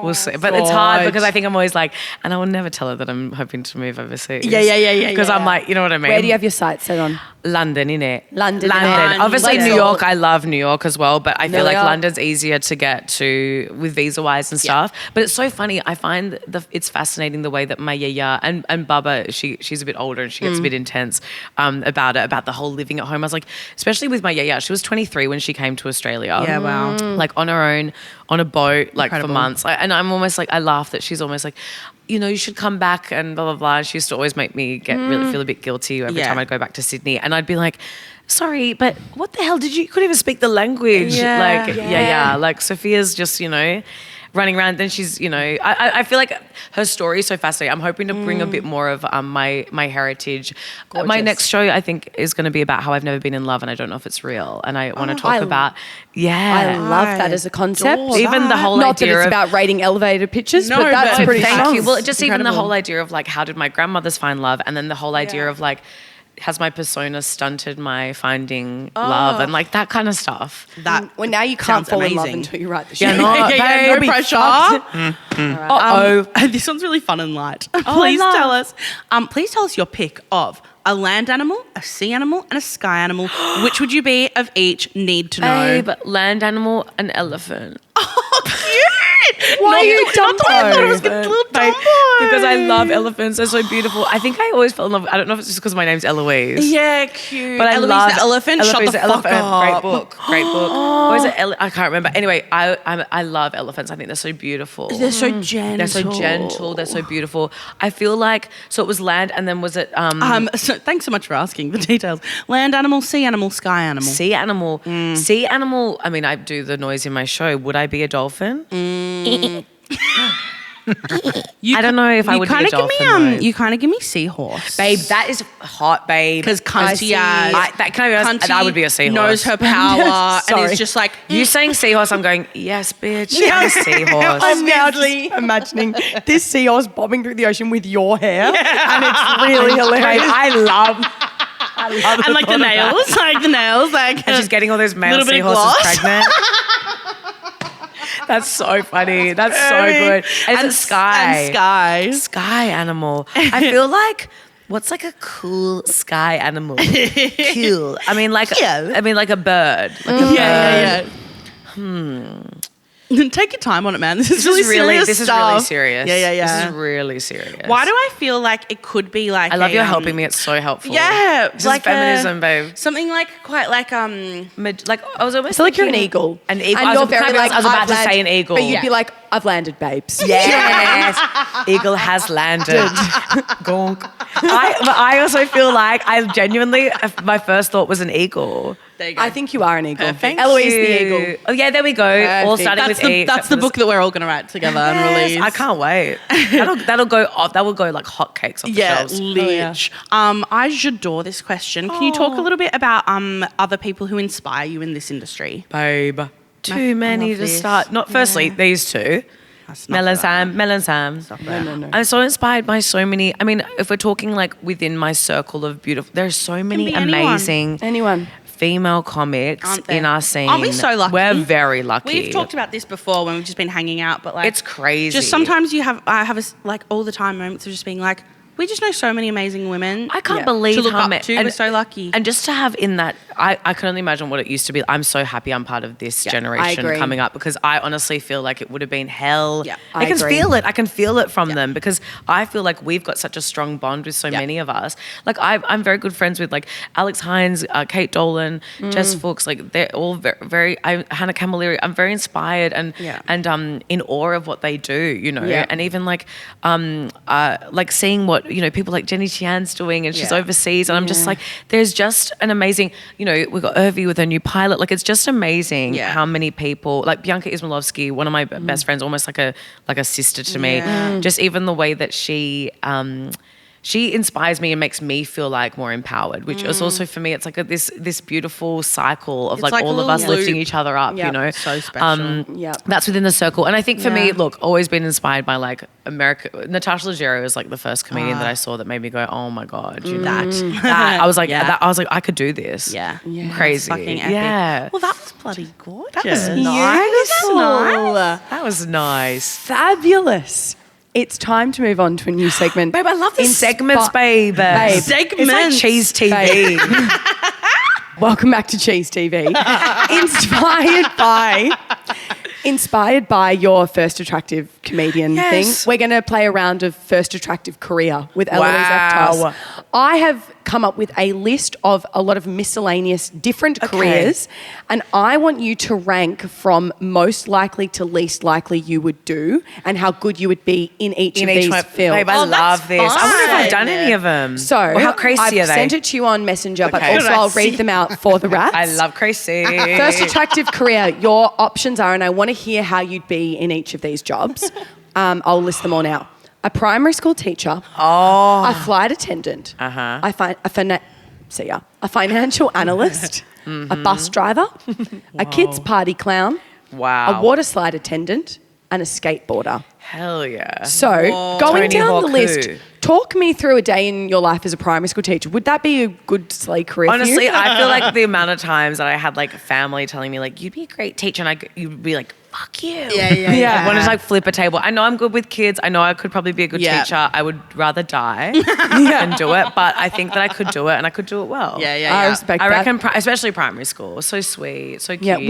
we'll see. But it's hard because I think I'm always like, and I will never tell her that I'm hoping to move overseas. Yeah. Because I'm like, you know what I mean? Where do you have your sights set on? London, innit? London. Obviously, Let's New all- York. I love New York as well, but I feel like York. London's easier to get to with visa-wise and stuff. But it's so funny. I find it's fascinating the way that my yaya and Baba, she's a bit older and she gets a bit intense about the whole living at home. I was like, especially with my yaya, she was 23 when she came to Australia. Yeah, wow. Like on her own, on a boat, like Incredible. for months. And I'm almost like, I laugh that she's almost like, you know, you should come back and blah, blah, blah. And she used to always make me really feel a bit guilty every time I'd go back to Sydney. And I'd be like, sorry, but what the hell you couldn't even speak the language. Yeah. Like Sophia's just, you know, running around. Then she's, you know, I feel like her story is so fascinating. I'm hoping to bring a bit more of my heritage. My Gorgeous. next show, I think, is going to be about how I've never been in love and I don't know if it's real. And I want to talk about, I love that as a concept. even the whole Not that idea it's of about rating elevator pitches, No, but that's but pretty Thank strong. you. Well, just even the Incredible. whole idea of like, how did my grandmothers find love? And then the whole idea of like, has my persona stunted my finding love? And like that kind of stuff. That Well, now you can't sounds fall in love amazing. until you write the Yeah, show. no, no babe, pressure. This one's really fun and light. Please tell us. Please tell us your pick of a land animal, a sea animal, and a sky animal. Which would you be of each? Need to know. Babe, land animal, an elephant. Oh, cute. Why are you I thought it was a Babe, little babe, tomboy. because I love elephants. They're so beautiful. I think I always fell in love. I don't know if it's just because my name's Eloise. Yeah, cute. But I Eloise love the elephant. Shut Eloise the the fuck elephant. up. Great book. Or is it? I can't remember. Anyway, I love elephants. I think they're so beautiful. They're so gentle. They're so gentle. They're so beautiful. I feel like so. It was land, and then was it So thanks so much for asking the details. Land animal, sea animal, sky animal. sea animal? Sea animal. I mean, I do the noise in my show. Would I be a dolphin? I don't know if I would be a kinda dolphin. Give me, though. you kind of give me seahorse. Babe, that is hot, babe. Because Cunty I would be a seahorse. knows her power and Sorry. is just like, You saying seahorse, I'm going, yes, bitch, I'm a seahorse. I'm now just imagining this seahorse bobbing through the ocean with your hair, and it's really hilarious. I love and like the nails, like and she's getting all those male Little bit of seahorses gloss. pregnant. That's so funny. That's so good. And sky. Sky animal. I feel like what's like a cool sky animal? Cool. I mean like a bird. Like a yeah. bird. Take your time on it, man. This is really serious. This is stuff. really serious. Yeah. This is really serious. Why do I feel like it could be like? I love you helping me. It's so helpful. Yeah, This is feminism, babe. Something like quite like Like I was almost I feel like you're an thinking- eagle. An eagle. And I was, you're very like, I was about I've to landed, say an eagle. But you'd be like, I've landed, babes. Yes, eagle has landed. Gonk. I also feel like I genuinely, my first thought was an eagle. there you go. I think you are an eagle. Perfect. Eloise the eagle. Oh yeah, there we go. All starting that's with E. that's the book that we're all going to write together and release. I can't wait. That'll go off. That will go like hotcakes off the Yeah, shelves. lich. I adore this question. Can you talk a little bit about other people who inspire you in this industry? Babe. Too many love to this. start. Not firstly, these two. Mel and Sam. No. I'm so inspired by so many. I mean, if we're talking like within my circle of beautiful, there's so many be anyone. amazing Anyone. female comics Aren't there? in our scene. Aren't we so lucky? We're very lucky. We've talked about this before when we've just been hanging out, but like It's crazy. Just sometimes I have like all the time moments of just being like, we just know so many amazing women. I can't Yeah. believe to look how up many. to. We're so lucky. And just to have in that, I can only imagine what it used to be. I'm so happy I'm part of this generation agree. coming up because I honestly feel like it would have been hell. Yeah, I can agree. feel it. I can feel it from them because I feel like we've got such a strong bond with so many of us. Like I'm very good friends with like Alex Hines, Kate Dolan, Jess Fuchs. Like they're all very Hannah Camilleri. I'm very inspired and in awe of what they do. You know, Yeah. and even like seeing what people like Jenny Chian's doing and she's overseas and I'm just like there's just an amazing we've got Irvi with her new pilot, like it's just amazing how many people like Bianca Ismailovsky, one of my best friends, almost like a sister to me, just even the way that she inspires me and makes me feel like more empowered, which is also for me, it's like this beautiful cycle of like like a all of little us lifting loop. each other up, So special. That's within the circle. And I think for me, look, always been inspired by like America. Natasha Leggero is like the first comedian that I saw that made me go, oh my God, that. I was like, I was like, I could do this. Yeah. Crazy. Fucking epic. Yeah. Well, that was bloody gorgeous. That was Nice. That was nice. Fabulous. It's time to move on to a new segment. Babe, I love this segments, babe. Babe. It's like cheese TV. Welcome back to Cheese TV. Inspired by your first attractive comedian thing, we're going to play a round of first attractive career with Eloise Eftos. I have come up with a list of a lot of miscellaneous different careers, and I want you to rank from most likely to least likely you would do and how good you would be in each of these fields. Babe, I love this. I wonder if I've done any of them. So how crazy I've are they? sent it to you on Messenger, but also I'll read them out for the rats. I love crazy. First attractive career, your options are, and I want to hear how you'd be in each of these jobs. I'll list them all now. A primary school teacher, a flight attendant, a financial analyst, a bus driver, a kids party clown, a water slide attendant, and a skateboarder. Hell yeah. So going down the list, talk me through a day in your life as a primary school teacher. Would that be a good slay career Honestly, for you? I feel like the amount of times that I had like family telling me like, you'd be a great teacher, and you'd be like, fuck you. Yeah. I want to like flip a table. I know I'm good with kids. I know I could probably be a good teacher. I would rather die than do it, but I think that I could do it, and I could do it well. I respect I that. reckon, especially primary school, so sweet, so cute. Yeah.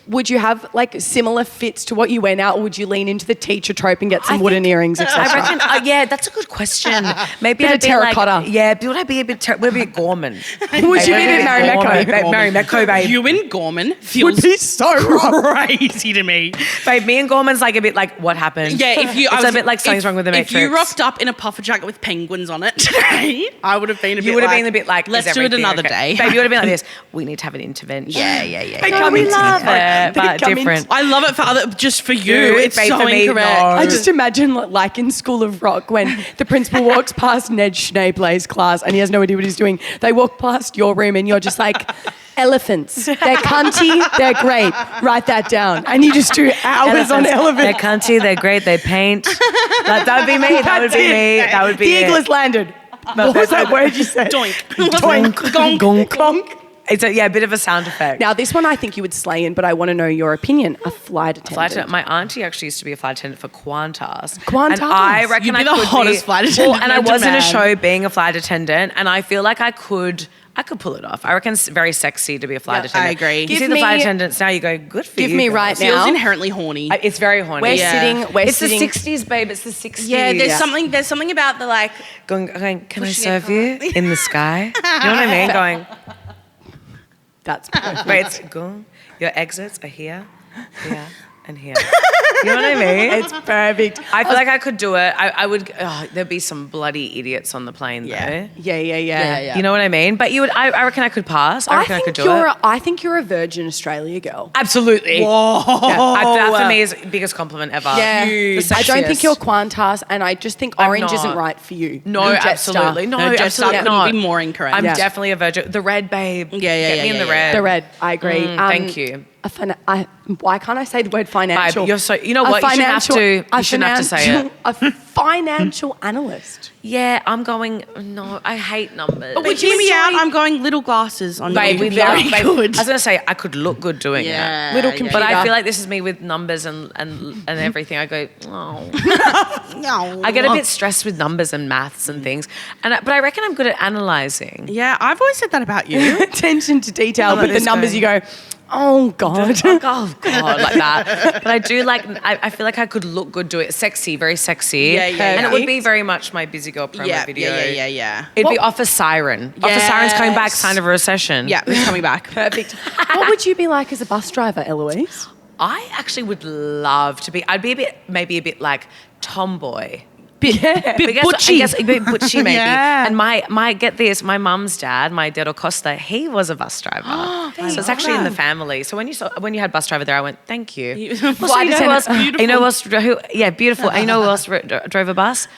Would you have like similar fits to what you wear now, or would you lean into the teacher trope and get some wooden earrings, etc.? I reckon, yeah, that's a good question. Maybe Bit I'd of be terracotta. like, would I be a bit Gorman? Would you be a bit Mary Mecco? Mary Mecco, babe. You and Gorman feels Would be so crazy to me. Babe, me and Gorman's like a bit like, what happened? Yeah, if you, it's a bit like something's wrong with the Matrix. If you rocked up in a puffer jacket with penguins on it today, I would have been a bit. You would have been a bit like, let's is do it everything another okay? day. Babe, you would have been like this. We need to have an intervention. Yeah. They come into but different. I love it for just for you. Dude, It's babe, so for me, incorrect. no. I just imagine like in School of Rock when the principal walks past Ned Schneeble's class and he has no idea what he's doing. They walk past your room and you're just like, elephants. They're cunty. They're great. Write that down. And you just do hours on They're elephants. cunty, they're great, they paint. That would be me. That would be me. That would be the it. eagle has landed. What was that word you said? Doink. Doink. Gonk. Gonk. It's a bit of a sound effect. Now, this one I think you would slay in, but I want to know your opinion. A flight attendant. My auntie actually used to be a flight attendant for Qantas. Qantas. And I reckon You'd be I the could hottest flight attendant Well, and I known to was in a man. show being a flight attendant, and I feel like I could pull it off. I reckon it's very sexy to be a flight attendant. I agree. You Give see the me- flight attendants now, you go, good for you. Give me girls. right Feels now. inherently horny. It's very horny. We're Yeah. sitting. It's the 60s, babe. It's the 60s. Yeah, there's something about the like. Going, can I Pushing serve it you in the sky? You know what I mean? Going, That's perfect. wait, it's go. Your exits are here, and here. You know what I mean? It's perfect. I feel like I could do it. I would. There'd be some bloody idiots on the plane, though. Yeah. You know what I mean? But you would. I reckon I could pass. I reckon I could do it. I think you're a Virgin Australia girl. Absolutely. Whoa. That for me is the biggest compliment ever. Yeah. The I don't think sexiest. you're Qantas, and I just think I'm orange not. isn't right for you. No, You're Jetstar. absolutely. No, No, Jetstar absolutely couldn't not. be more incorrect. I'm Yeah. definitely a virgin. The red, babe. Yeah, Get me in the red. The red. I agree. Thank you. Why can't I say the word financial? Babe, you're so. You know what? You shouldn't have to. You shouldn't have to say it. A financial analyst. Yeah, I'm going. No, I hate numbers. But would you me out? I'm going little glasses on Babe, you. we Very love, babe, good. I was gonna say I could look good doing Yeah, it. Little yeah. computer. But I feel like this is me with numbers and everything. I go, No. I get a bit stressed with numbers and maths and things. But I reckon I'm good at analysing. Yeah, I've always said that about you. Attention to detail, I'm but like the this numbers guy. you go, oh God. Oh God, like that. But I do like. I feel like I could look good, do it sexy, very sexy. Yeah, And it would be Perfect. very much my busy girl promo video. Yeah. It'd be Office Siren. Office Siren's coming back. Sign of a recession. Yeah, it's coming back. Perfect. What would you be like as a bus driver, Eloise? I actually would love to be. I'd be maybe a bit like tomboy. Bit I guess a bit butchy maybe. Yeah. And my get this, my mum's dad, my Dedo Costa, he was a bus driver. So it's actually in the family. So when you had bus driver there, I went, thank you. Flight you know who else? attendant. You know who else? Beautiful. And you know who else drove a bus?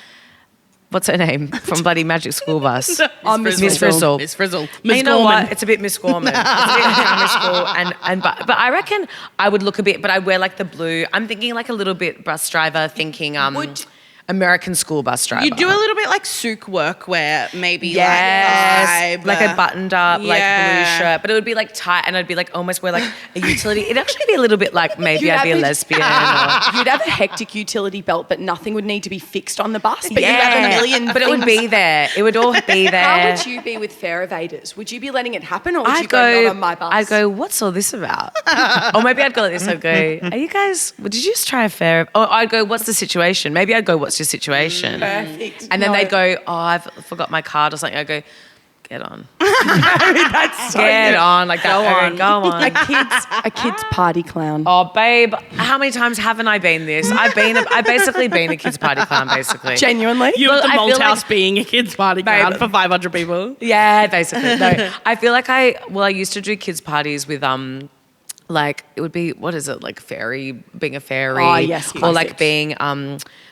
What's her name from bloody Magic School Bus? Miss Frizzle. Miss Frizzle. And Miss you know Gorman. what? It's a bit Miss Gorman. It's a bit primary school, but I reckon I would look a bit. But I wear like the blue. I'm thinking like a little bit bus driver. Thinking a American school bus driver. You do a little bit like souk work where maybe yes, like a buttoned up like blue shirt, but it would be like tight, and I'd be like almost wear like a utility. It'd actually be a little bit like maybe I'd be a lesbian. You'd have a hectic utility belt, but nothing would need to be fixed on the bus. But you'd have a million. But it would be there. It would all be there. How would you be with fare evaders? Would you be letting it happen, or would you go not on my bus? I'd go, what's all this about? Or maybe I'd go like this. I'd go, are you guys? Did you just try a fare? Or I'd go, what's the situation? Maybe I'd go, what's your situation? Perfect. And then they'd go, oh, I've forgot my card or something. I go, get on. That's so Get good. on. Like that. Go on. A kid's party clown. Oh, babe, how many times haven't I been this? I've basically been a kids' party clown, basically. Genuinely? you at the I feel Malt like- House being a kids party crowd for 500 people. Yeah, basically. No, I feel like I used to do kids' parties with like it would be, what is it, like being a fairy. Oh, yes, or like classics. being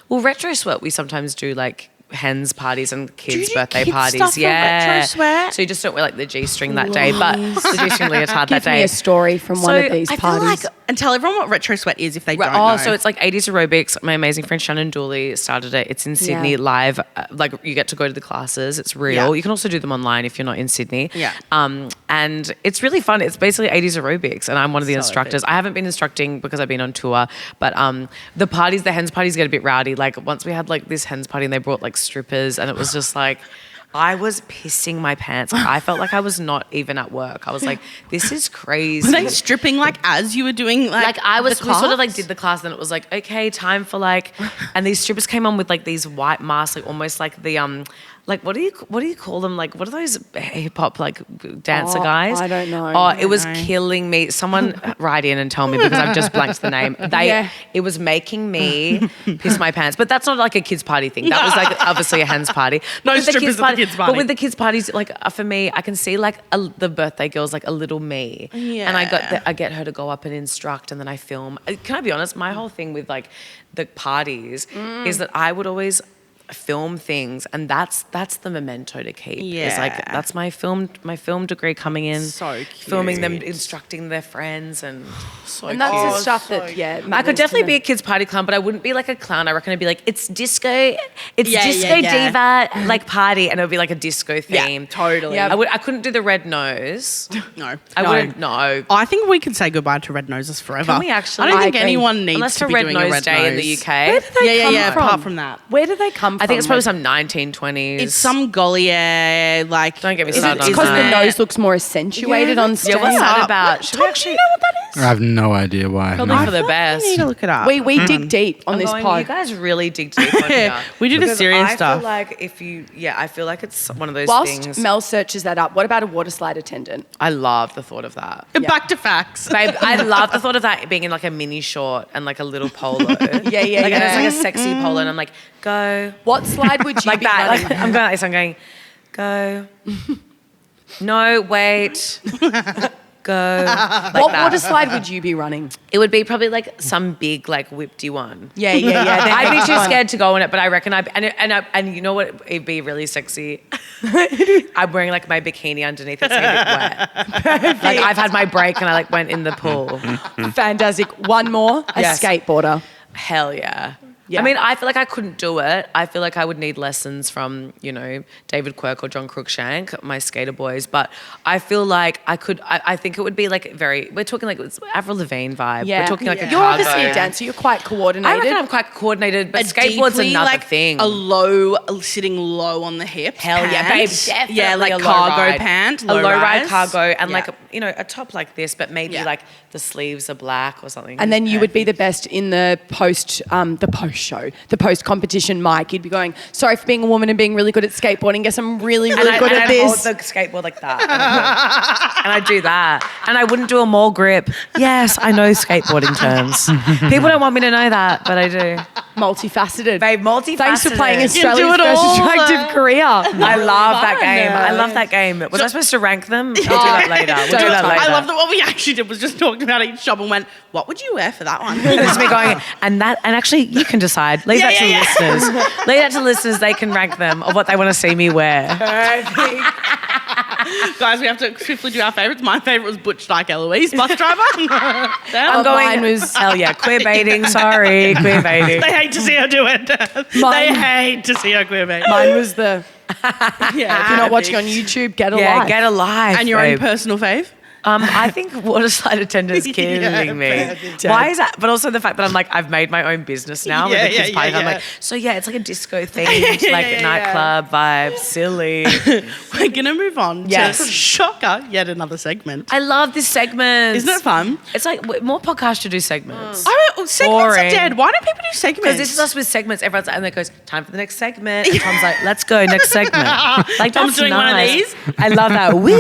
retro sweat. We sometimes do like hens parties and kids' you do birthday kids parties. stuff for retro sweat? So you just don't wear like the G-string that day, but the G-string leotard that Give me day. a story from one of these I feel parties. like And tell everyone what retro sweat is if they don't know. so it's like 80s aerobics. My amazing friend Shannon Dooley started it. It's in Sydney live. Like you get to go to the classes. It's real. Yeah. You can also do them online if you're not in Sydney. Yeah. And it's really fun. It's basically 80s aerobics, and I'm one of the instructors. I haven't been instructing because I've been on tour, but the hens parties get a bit rowdy. Like once we had like this hens party and they brought like strippers, and it was just like, I was pissing my pants. I felt like I was not even at work. I was like, this is crazy. Were they stripping like as you were doing like I was, the we sort of like class? did the class, and it was like, okay, time for like, and these strippers came on with like these white masks, like almost like the like what do you call them? Like what are those hip hop like dancer guys? I don't know. Oh, it was killing me. Someone write in and tell me because I've just blanked the name. It was making me piss my pants. But that's not like a kids party thing. That was like obviously a hens party. No With the strippers at the kids' party. But with the kids parties, like for me, I can see like the birthday girl's like a little me. Yeah. And I get her to go up and instruct, and then I film. Can I be honest? My whole thing with like the parties is that I would always film things, and that's the memento to keep. It's like Yeah. that's my film degree coming in. So cute. Filming them, instructing their friends, and And that's the stuff that, I could definitely be a kids party clown, but I wouldn't be like a clown. I reckon I'd be like, it's disco diva like party, and it would be like a disco theme. totally. Yeah. I couldn't do the red nose. No. I wouldn't. No. I think we can say goodbye to red noses forever. Can we actually? I don't think agree. anyone needs Unless to for be Red doing Nose a red Day in nose. the UK. Where do they come from? Apart from that, Where do they come from? I think it's probably some 1920s. it's some Goliath like. Don't get me Is it started on because the that. nose looks more accentuated on stage? Yeah, what's that up. about? Should we Tom, do actually you know what that is? I have no idea why. probably No. for the I best? need to look it up. We dig deep on I'm this going, pod. you guys really dig deep on here. We do the Because serious stuff. I feel like I feel like it's one of those Whilst things. Mel searches that up, what about a water slide attendant? I love the thought of that. Back to facts. Babe, I love the thought of that being in like a mini short and like a little polo. Yeah. Like, and it's like a sexy polo, and I'm like, go. What slide would you Like be that. running? Like, I'm going like this. I'm going, go. No, wait. Go. Like what that. water slide would you be running? It would be probably like some big like whipty one. Yeah. I'd be too scared to go in it, but I reckon and you know what? It'd be really sexy. I'm wearing like my bikini underneath. It's gonna be wet. Like I've had my break and I like went in the pool. Fantastic. One more, a Yes. skateboarder. Hell yeah. Yeah. I mean, I feel like I couldn't do it. I feel like I would need lessons from, David Quirk or John Cruikshank, my skater boys. But I feel like I could, I think it would be like we're talking like it's Avril Lavigne vibe. Yeah. We're talking like a You're cargo. obviously a dancer. You're quite coordinated. I reckon I'm quite coordinated, but A skateboard's deeply, another like, thing. A low, sitting low on the hips. Hell yeah, babe, pant. definitely Yeah, like a low cargo ride. pant, a low ride rise. cargo, and Yeah. like a top like this, but maybe Yeah. like the sleeves are black or something. And then you would be the best in the post competition mic. You'd be going, sorry for being a woman and being really good at skateboarding. Guess I'm really good at I'd this. hold the skateboard like that. And I'd do that. And I wouldn't do a mall grip. Yes, I know skateboarding terms. People don't want me to know that, but I do. Multifaceted. Babe, multifaceted. Thanks for playing do Australia's it most all. attractive career. I love that game. I love that game. Was I supposed to rank them? We'll do that later. We'll do that later. I love that what we actually did was just talking about each shop and went, what would you wear for that one? It's me going, and actually you can decide. Leave that to the listeners. Leave that to the listeners. They can rank them of what they want to see me wear. Guys, we have to swiftly do our favourites. My favourite was Butch Dyke Eloise, bus driver. I'm going. Mine was hell yeah, queer baiting. Sorry, queer baiting. They hate to see her do it. They hate to see her queer bait. Mine was the. Yeah, If you're not watching on YouTube, get a Yeah, life. get a life. And your babe. own personal fave? I think water slide attendant's killing Yeah, me. perfect. Why is that? But also the fact that I'm like, I've made my own business now with the kids' party. I'm yeah. like, so yeah, it's like a disco themed, like nightclub vibe, silly. We're going to move on Yes. to Shocker, yet another segment. I love this segment. Isn't it fun? It's like more podcasts should do segments. Segments Boring. are dead. Why don't people do segments? Because this is us with segments. Everyone's like, and then goes, time for the next segment. And Tom's like, let's go, next segment. Like, Tom's that's doing one of nice. these. I love that. Woo!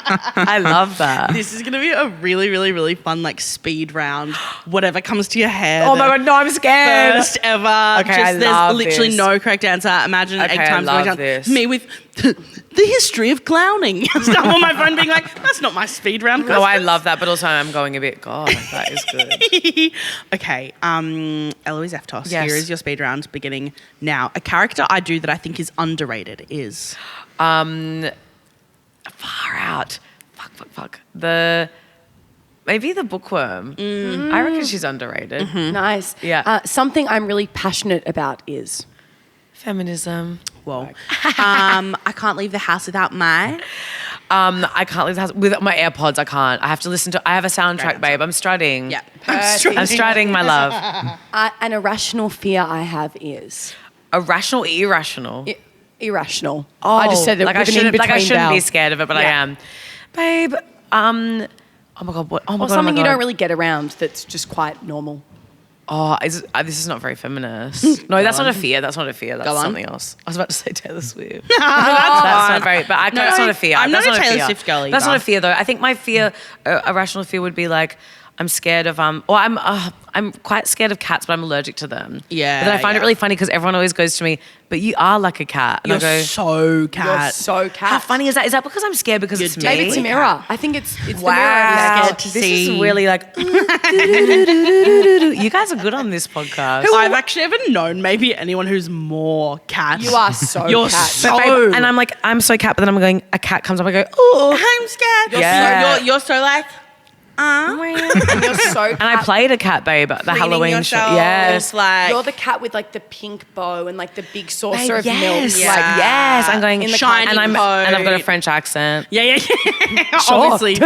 I love that. This is going to be a really, really, really fun, like, speed round. Whatever comes to your head. Oh my God, no, I'm scared. First ever. Okay, I There's love literally this. no correct answer. Imagine Okay, 8 I times love going down. this. Me with the history of clowning. I'm on my phone being like, that's not my speed round Oh, question. I love that, but also I'm going a bit, God, that is good. Okay, Eloise Eftos, Yes. here is your speed round beginning now. A character I do that I think is underrated is... Far out. Fuck. Maybe the bookworm. I reckon she's underrated. Nice. Yeah. Something I'm really passionate about is. Feminism. Whoa. I can't leave the house without my... I can't leave the house with my AirPods. I can't. I have to listen to. I have a soundtrack, answer. babe. I'm strutting. Yeah. I'm striding, my love. An irrational fear I have is. Irrational, irrational. Irrational. I just said it like with I an shouldn't. Like I in-between shouldn't be vowel. scared of it, but I Yeah. am, babe. Oh my God. What? Oh my Or God. something oh my you God. don't really get around that's just quite normal. Oh, this is not very feminist. No, that's not a fear. That's not a fear. That's Go on. something else. I was about to say Taylor Swift. That's That's not very, but No, that's not a fear. I'm not That's a Taylor fear. Swift girl That's either. not a fear though. I think my fear, irrational fear, would be like I'm scared of I'm quite scared of cats, but I'm allergic to them. Yeah, But then I find yeah. it really funny because everyone always goes to me, but you are like a cat, and You're I go, so cat. You're so cat. how funny is that? Is that because I'm scared because it's me? Maybe it's a Really? mirror. I think it's the mirror. Wow, scared to this see. is really like. You guys are good on this podcast. I've actually ever known maybe anyone who's more cat. You are so You're cat. so... But babe, and I'm like, I'm so cat, but then I'm going, a cat comes up, I go, oh. I'm scared. Yeah. You're so like... And you're so And I played a cat, babe, at the Cleaning Halloween show. yourself, Yes. like... You're the cat with like the pink bow and like the big saucer of yes. milk. Yeah. Like, Yes. I'm going In the shiny and coat. I've got a French accent. Yeah. Obviously.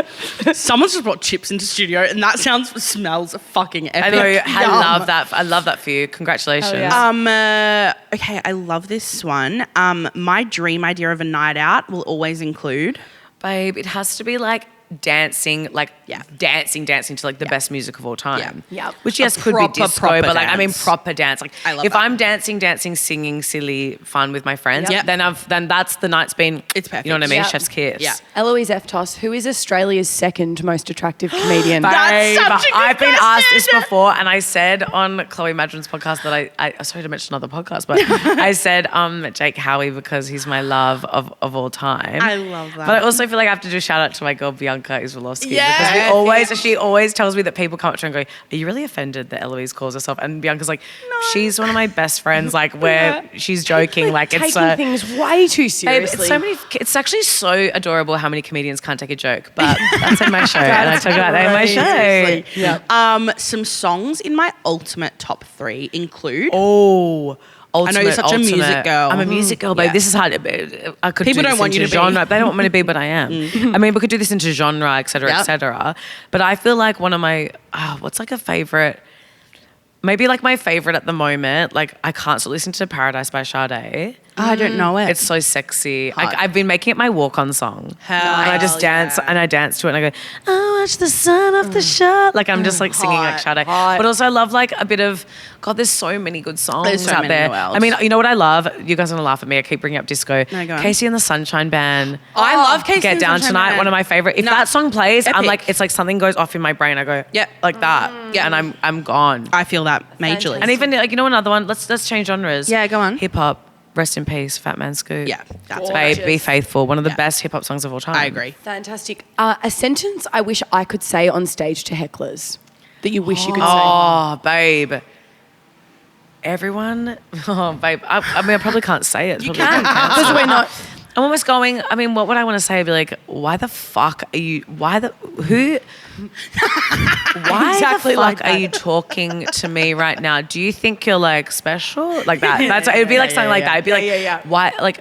Someone's just brought chips into studio and that smells fucking epic. I know. I Yum. love that. I love that for you. Congratulations. yeah. Okay, I love this one. My dream idea of a night out will always include... Babe, it has to be like dancing, dancing to like the best music of all time. Yeah. Yep. Which yes A could proper, be disco, proper but like I mean dance. proper dance. Like I love if that. I'm dancing, singing, silly, fun with my friends, Yep. then that's the night's been. It's perfect. You know what I mean? Yep. Chef's kiss. Yeah. Eloise Eftos, who is Australia's second most attractive comedian. That's Babe, such a good I've been asked this question. before, and I said on Chloe Madron's podcast that I sorry to mention another podcast, but I said Jake Howie because he's my love of all time. I love that. But I also feel like I have to do a shout out to my girl Bianca Izvolowski Yeah. because she always tells me that people come up to her and go, "Are you really offended that Eloise calls herself?" And Bianca's like, "She's one of my best friends. Like where she's joking, like it's taking things way too Babe, seriously. it's so many. It's actually so adorable how many comedians can't take a joke, but that's in my show, and I talk about that in my show. Seriously. Yeah. Some songs in my ultimate top 3 include... Oh, I know you're such a music girl. I'm a music girl, babe. Yeah. This is hard. I could People do don't this want you into to be. genre. They don't want me to be, but I am. I mean, we could do this into genre, et cetera, Yep. et cetera. But I feel like one of my what's like a favorite. Maybe like my favorite at the moment. Like I can't stop listening to Paradise by Sade. I don't know it. It's so sexy. Hot. I've been making it my walk-on song. Hell and I just dance and I dance to it and I go, I watch the sun off the shore. Like I'm just like singing like Sade. hot. But also I love like a bit of, God, there's so many good songs There's so out many there. Noels. I mean, you know what I love? You guys are gonna laugh at me. I keep bringing up disco. No, go on. Casey and the Sunshine Band. I love Casey Get and the Down Sunshine Tonight, Band. one of my favorite. If No, that song plays, I'm epic. like, it's like something goes off in my brain. I go, Yep. like that. Yeah. And I'm gone. I feel that majorly. And even like, you know, another one, let's change genres. Yeah, go on. Hip hop. Rest in peace, Fat Man Scoop. Yeah, that's Babe, Gorgeous. Be Faithful, one of the Yeah. best hip hop songs of all time. I agree. Fantastic. A sentence I wish I could say on stage to hecklers that you wish you could say. Oh, babe. Everyone, oh, babe. I mean, I probably can't say it. You can, because we're not. I'm almost going, I mean, what would I want to say? I'd be like, why the fuck are you, why the Exactly fuck like are that. you talking to me right now? Do you think you're like special? Like that. It'd be like something like that. It'd be like, why, like,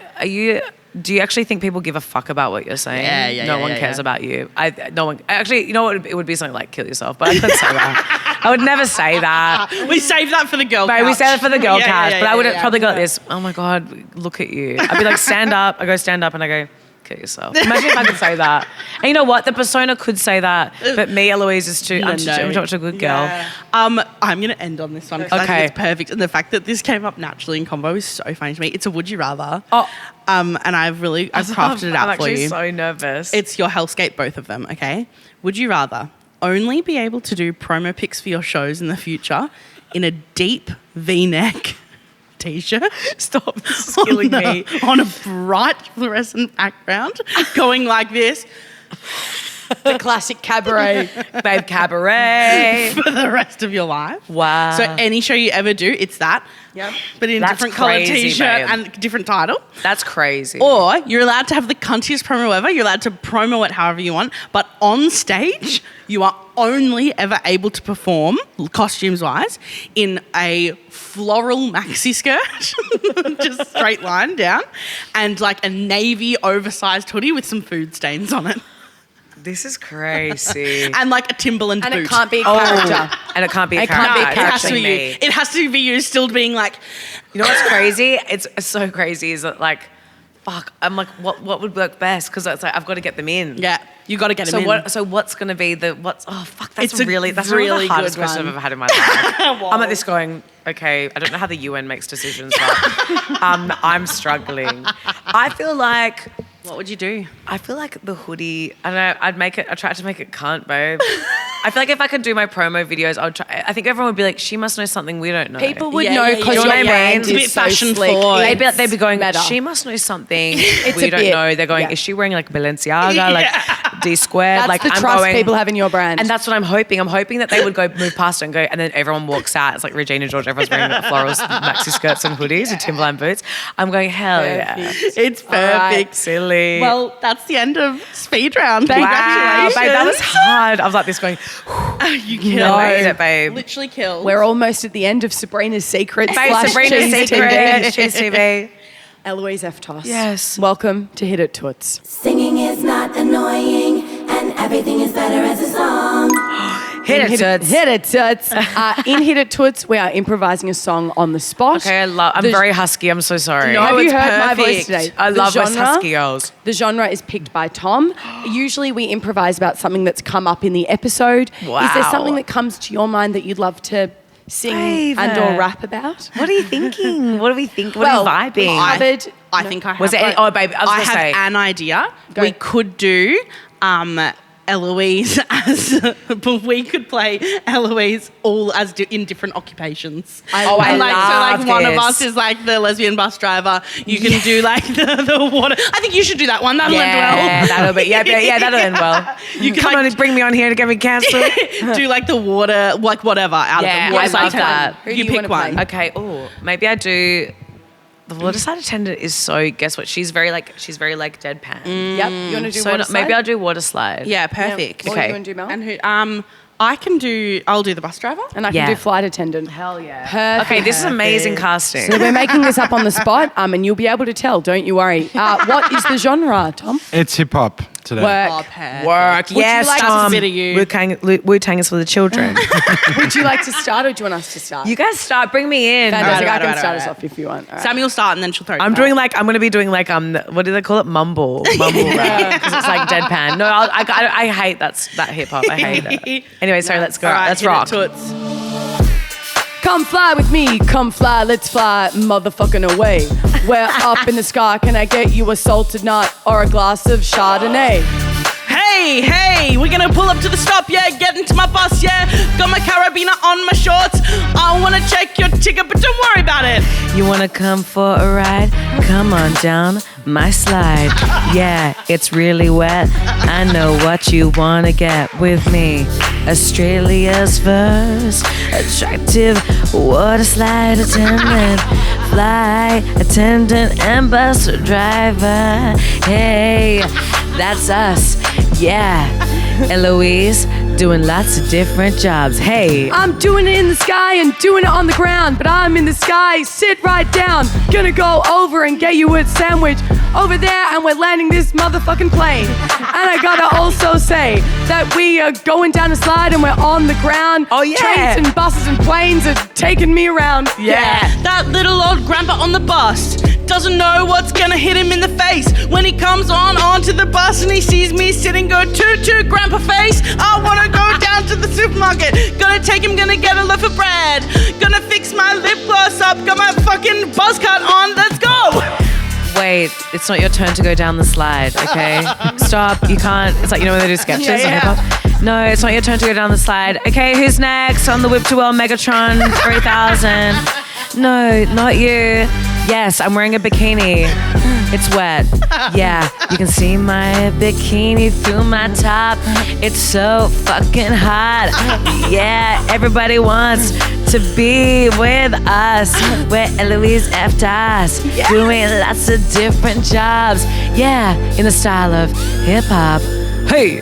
do you actually think people give a fuck about what you're saying? No one cares about you. No one, actually, you know what? It would be something like kill yourself, but I couldn't say that. I would never say that. We save that for the girl couch. We say that for the girl couch, but I would probably go like yeah. this. Oh my God, look at you. I'd be like, stand up. I go stand up and I go, kill yourself. Imagine if I could say that. And you know what? The persona could say that, but me, Eloise, is too, I'm such a good girl. Yeah. I'm going to end on this one because I think it's perfect. And the fact that this came up naturally in combo is so funny to me. It's a would you rather. And I've crafted it out for you. I'm actually so nervous. It's your hellscape, both of them, okay? Would you rather only be able to do promo pics for your Oh shows in the future in a deep V-neck T-shirt? Stop killing me. On a bright fluorescent background, going like this The classic cabaret. Babe cabaret. for the rest of your life. Wow. So any show you ever do, it's that. Yep. But in a That's different coloured crazy, T-shirt babe. and different title. That's crazy. Or you're allowed to have the cuntiest promo ever. You're allowed to promo it however you want. But on stage, you are only ever able to perform, costumes-wise, in a floral maxi skirt, just straight line down, and like a navy oversized hoodie with some food stains on it. This is crazy. And like a Timberland And boot. it can't be a character. And it can't be a It can't character. be a It character. has to be me. you. It has to be you still being like, You know what's crazy? It's so crazy is that like, fuck, I'm like, what would work best? Because it's like, I've got to get them in. yeah, you got to get him in. So what's going to be that's It's a really really the hardest good question one. I've ever had in my life. I'm at this going, okay, I don't know how the UN makes decisions, but I'm struggling. I feel like the hoodie, I don't know, I tried to make it cunt, babe. I feel like if I could do my promo videos, I think everyone would be like, she must know something we don't know. People would Yeah, know yeah, because yeah. your You know what I mean? brand It's a is bit so fashion slick. forward. They'd be going, meta. she must know something It's we a don't bit, know. They're going, yeah. is she wearing like Balenciaga, D squared? That's Like the I'm trust going, people have in your brand. and that's what I'm hoping. I'm hoping that they would go move past it and go, and then everyone walks out. It's like Regina George. Everyone's wearing florals, maxi skirts and hoodies and Timberland boots. I'm going, hell yeah. It's perfect. right. Silly. Well, that's the end of speed round. wow, Congratulations. babe, that was hard. I was like this going, You killed No. made it, babe. Literally killed. We're almost at the end of Sabrina's Secrets. Babe, / Sabrina's Cheese Secret, TV. Cheese TV. Eloise Eftos. Yes. Welcome to Hit It Toots. Singing is not annoying, and everything is better as a song. Hit it, Toots. Hit It Toots. In Hit It Toots, we are improvising a song on the spot. Okay, I'm The- very husky. I'm so sorry. No, Have you it's heard my voice perfect. today? I The love my genre- husky girls. The genre is picked by Tom. Usually we improvise about something that's come up in the episode. Is there Wow. something that comes to your mind that you'd love to sing Babe. and or rap about? What are you thinking? What are we thinking? What are you vibing? I I think I have. Was it any- oh, babe, I was I gonna have say- an idea. Go. We could do Eloise as, but we could play Eloise all as in different occupations. I and like so, love like one of this. us is like the lesbian bus driver. You can do like the water. I think you should do that one. That'll end Yeah, well. that'll be that'll end well. You can Come like, on and bring me on here to get me cancelled. do like the water, like whatever out Yeah, of the water I side love that. attendant. Who do You you pick wanna one. play? Okay. Oh, maybe I do. The waterside attendant is so. Guess what? She's very like deadpan. Yep. You want to do So water maybe slide? I'll do water slide. Yeah, perfect. What do you want to do, Mel? And who? I'll do the bus driver. And I can Yeah. do flight attendant. Hell yeah. Perfect. Okay, this is amazing casting. So we're making this up on the spot, and you'll be able to tell. Don't you worry. What is the genre, Tom? It's hip hop today. Work. Work. Yes, like to Tom. bit of you? Wu-Tang is for the children. Would you like to start, or do you want us to start? You guys start. Bring me in. Fantastic. Alright, I can alright, start us alright. off if you want. All right. Sammy will start and then she'll throw it I'm back. going to be doing like what do they call it? Mumble rap because it's like deadpan. No, I hate that hip hop. I hate it. Anyway, sorry, let's go. All right, Let's hit it, rock. toots. Come fly with me, come fly, let's fly motherfucking away. We're up in the sky, can I get you a salted nut or a glass of Chardonnay? Hey, we're gonna pull up to the stop, yeah, get into my bus, yeah. Got my carabiner on my shorts. I wanna check your ticket, but don't worry about it. You wanna come for a ride? Come on down my slide. Yeah, it's really wet. I know what you wanna get with me. Australia's first attractive water slide attendant. flight attendant and bus driver. Hey, that's us. Yeah, Elouise, doing lots of different jobs. Hey, I'm doing it in the sky and doing it on the ground, but I'm in the sky, sit right down. Gonna go over and get you a sandwich over there, and we're landing this motherfucking plane. And I gotta also say that we are going down a slide and we're on the ground. Oh, yeah. Trains and buses and planes are taking me around. yeah. That little old grandpa on the bus doesn't know what's gonna hit him in the face when he comes onto the bus and he sees me sitting. Go toot toot grandpa face. I wanna go down to the supermarket. Gonna take him, gonna get a loaf of bread. Gonna fix my lip gloss up. Got my fucking buzz cut on. Let's go. Wait, it's not your turn to go down the slide, okay? Stop, you can't. It's like, you know when they do sketches on hip hop? No, it's not your turn to go down the slide. Okay, who's next on the Whip to Well Megatron 3000? No, not you. Yes, I'm wearing a bikini. It's wet. Yeah, you can see my bikini through my top. It's so fucking hot. Yeah, everybody wants to be with us. We're Eloise Eftos, doing lots of different jobs. Yeah, in the style of hip hop. Hey,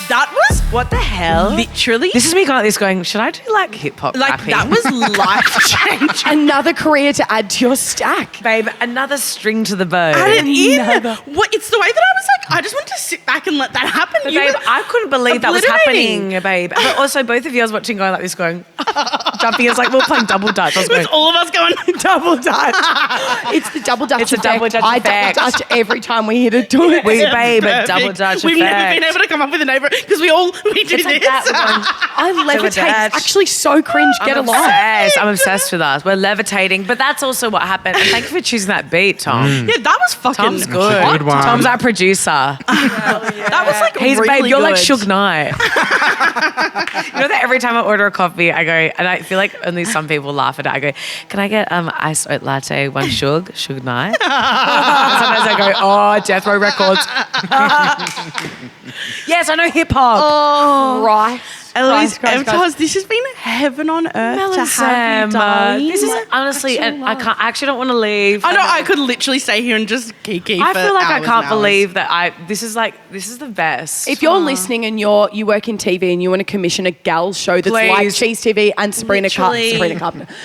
That was what the hell? literally This is me going like this, going, should I do like hip hop like rapping? that was life changing. Another career to add to your stack. Babe, another string to the bow. I didn't either. What? It's the way that I was like, I just want to sit back and let that happen. But You babe, were I couldn't believe that was obliterating. happening, babe. But also, both of you, I was watching going like this, going, jumping. It's like we were playing double dutch. I was It was going, all of us going Double dutch. It's the double dutch It's a effect. double dutch I effect. double dutch every time we hit a do it. we, babe, a perfect. double dutch We've effect. never been able to come up with a name for it because we do It's like this. that. I levitate. dutch. It's actually so cringe. Get I'm a life. obsessed. I'm obsessed with us. We're levitating. But that's also what happened. And thank you for choosing that beat, Tom. Yeah, that was fucking Tom's good. That's a good one. Tom's our producer. That was like He's really babe, you're like good. Suge Knight. You know that every time I order a coffee, I go, and I feel like only some people laugh at it. I go, can I get iced oat latte, one Suge Knight? Sometimes I go, oh, Death Row Records. Yes, I know hip hop. Oh, Right. Eloise Christ. Eftos, this has been heaven on earth Mel to and have Sam, you, darling. this is honestly, and I actually don't want to leave. I know I could literally stay here and just kiki. I for feel like I hours can't and hours. believe that this is the best. If you're listening and you work in TV and you want to commission a gal show that's like Please. Cheese TV and Literally.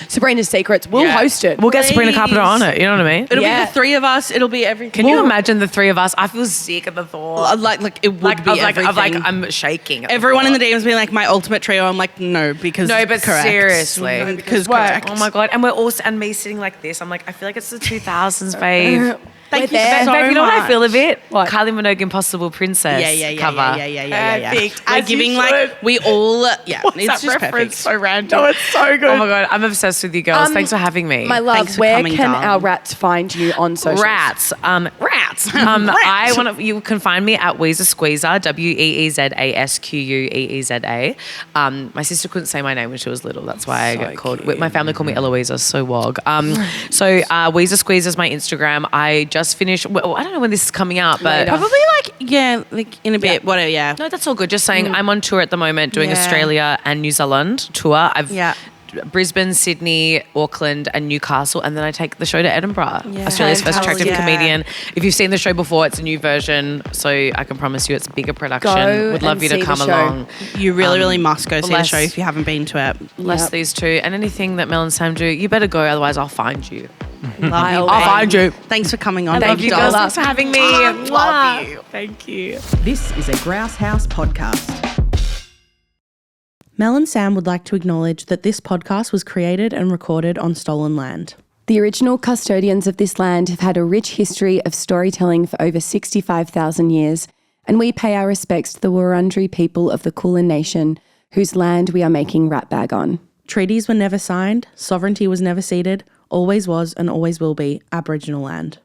Sabrina's Secrets, we'll Yeah. host it. We'll get Sabrina Please. Carpenter on it. You know what I mean? It'll Yeah. be the three of us. It'll be everything. Can you imagine the three of us? I feel sick at the thought. Like it would be everything. I'm shaking. at the Everyone in the thought. DMs being like, my ultimate trio. I'm like, no, because No, but correct. seriously. Because Work. correct. Oh my god! And we're also and me sitting like this. I'm like, I feel like it's the 2000s, babe. Thank you there. so Babe, you know what I much. feel of it? What? Kylie Minogue Impossible Princess cover. Yeah. Perfect. We're As you giving like should. we all it's that just reference? perfect. So random. No, it's so good. Oh my god, I'm obsessed with you girls. Thanks for having me. My love, Thanks for where coming, can darling. our rats find you on social? Rats. I want to. You can find me at Weezer Squeezer, WEEZASQUEEZA. My sister couldn't say my name when she was little. That's why I got called. My family called me Eloise. I was so wog. Weezer Squeezer is my Instagram. I just finished. Well, I don't know when this is coming out, but Later. Probably like in a bit. Whatever. Yeah. no, that's all good. Just saying, I'm on tour at the moment, doing Yeah. Australia and New Zealand tour. I've Yeah. Brisbane, Sydney, Auckland, and Newcastle, and then I take the show to Edinburgh. Yeah. Australia's first attractive Yeah. comedian. If you've seen the show before, it's a new version, so I can promise you it's a bigger production. Go Would love and you see to the come show. along. You really must go see the bless- show if you haven't been to it. Bless Yep. these two, and anything that Mel and Sam do, you better go, otherwise I'll find you. Love you. I'll babe. find you. Thanks for coming on. I love babe you, doll. girls. Thanks for having me. Love you. Thank you. This is a Grouse House podcast. Mel and Sam would like to acknowledge that this podcast was created and recorded on stolen land. The original custodians of this land have had a rich history of storytelling for over 65,000 years, and we pay our respects to the Wurundjeri people of the Kulin Nation, whose land we are making Ratbag on. Treaties were never signed, sovereignty was never ceded, always was and always will be Aboriginal land.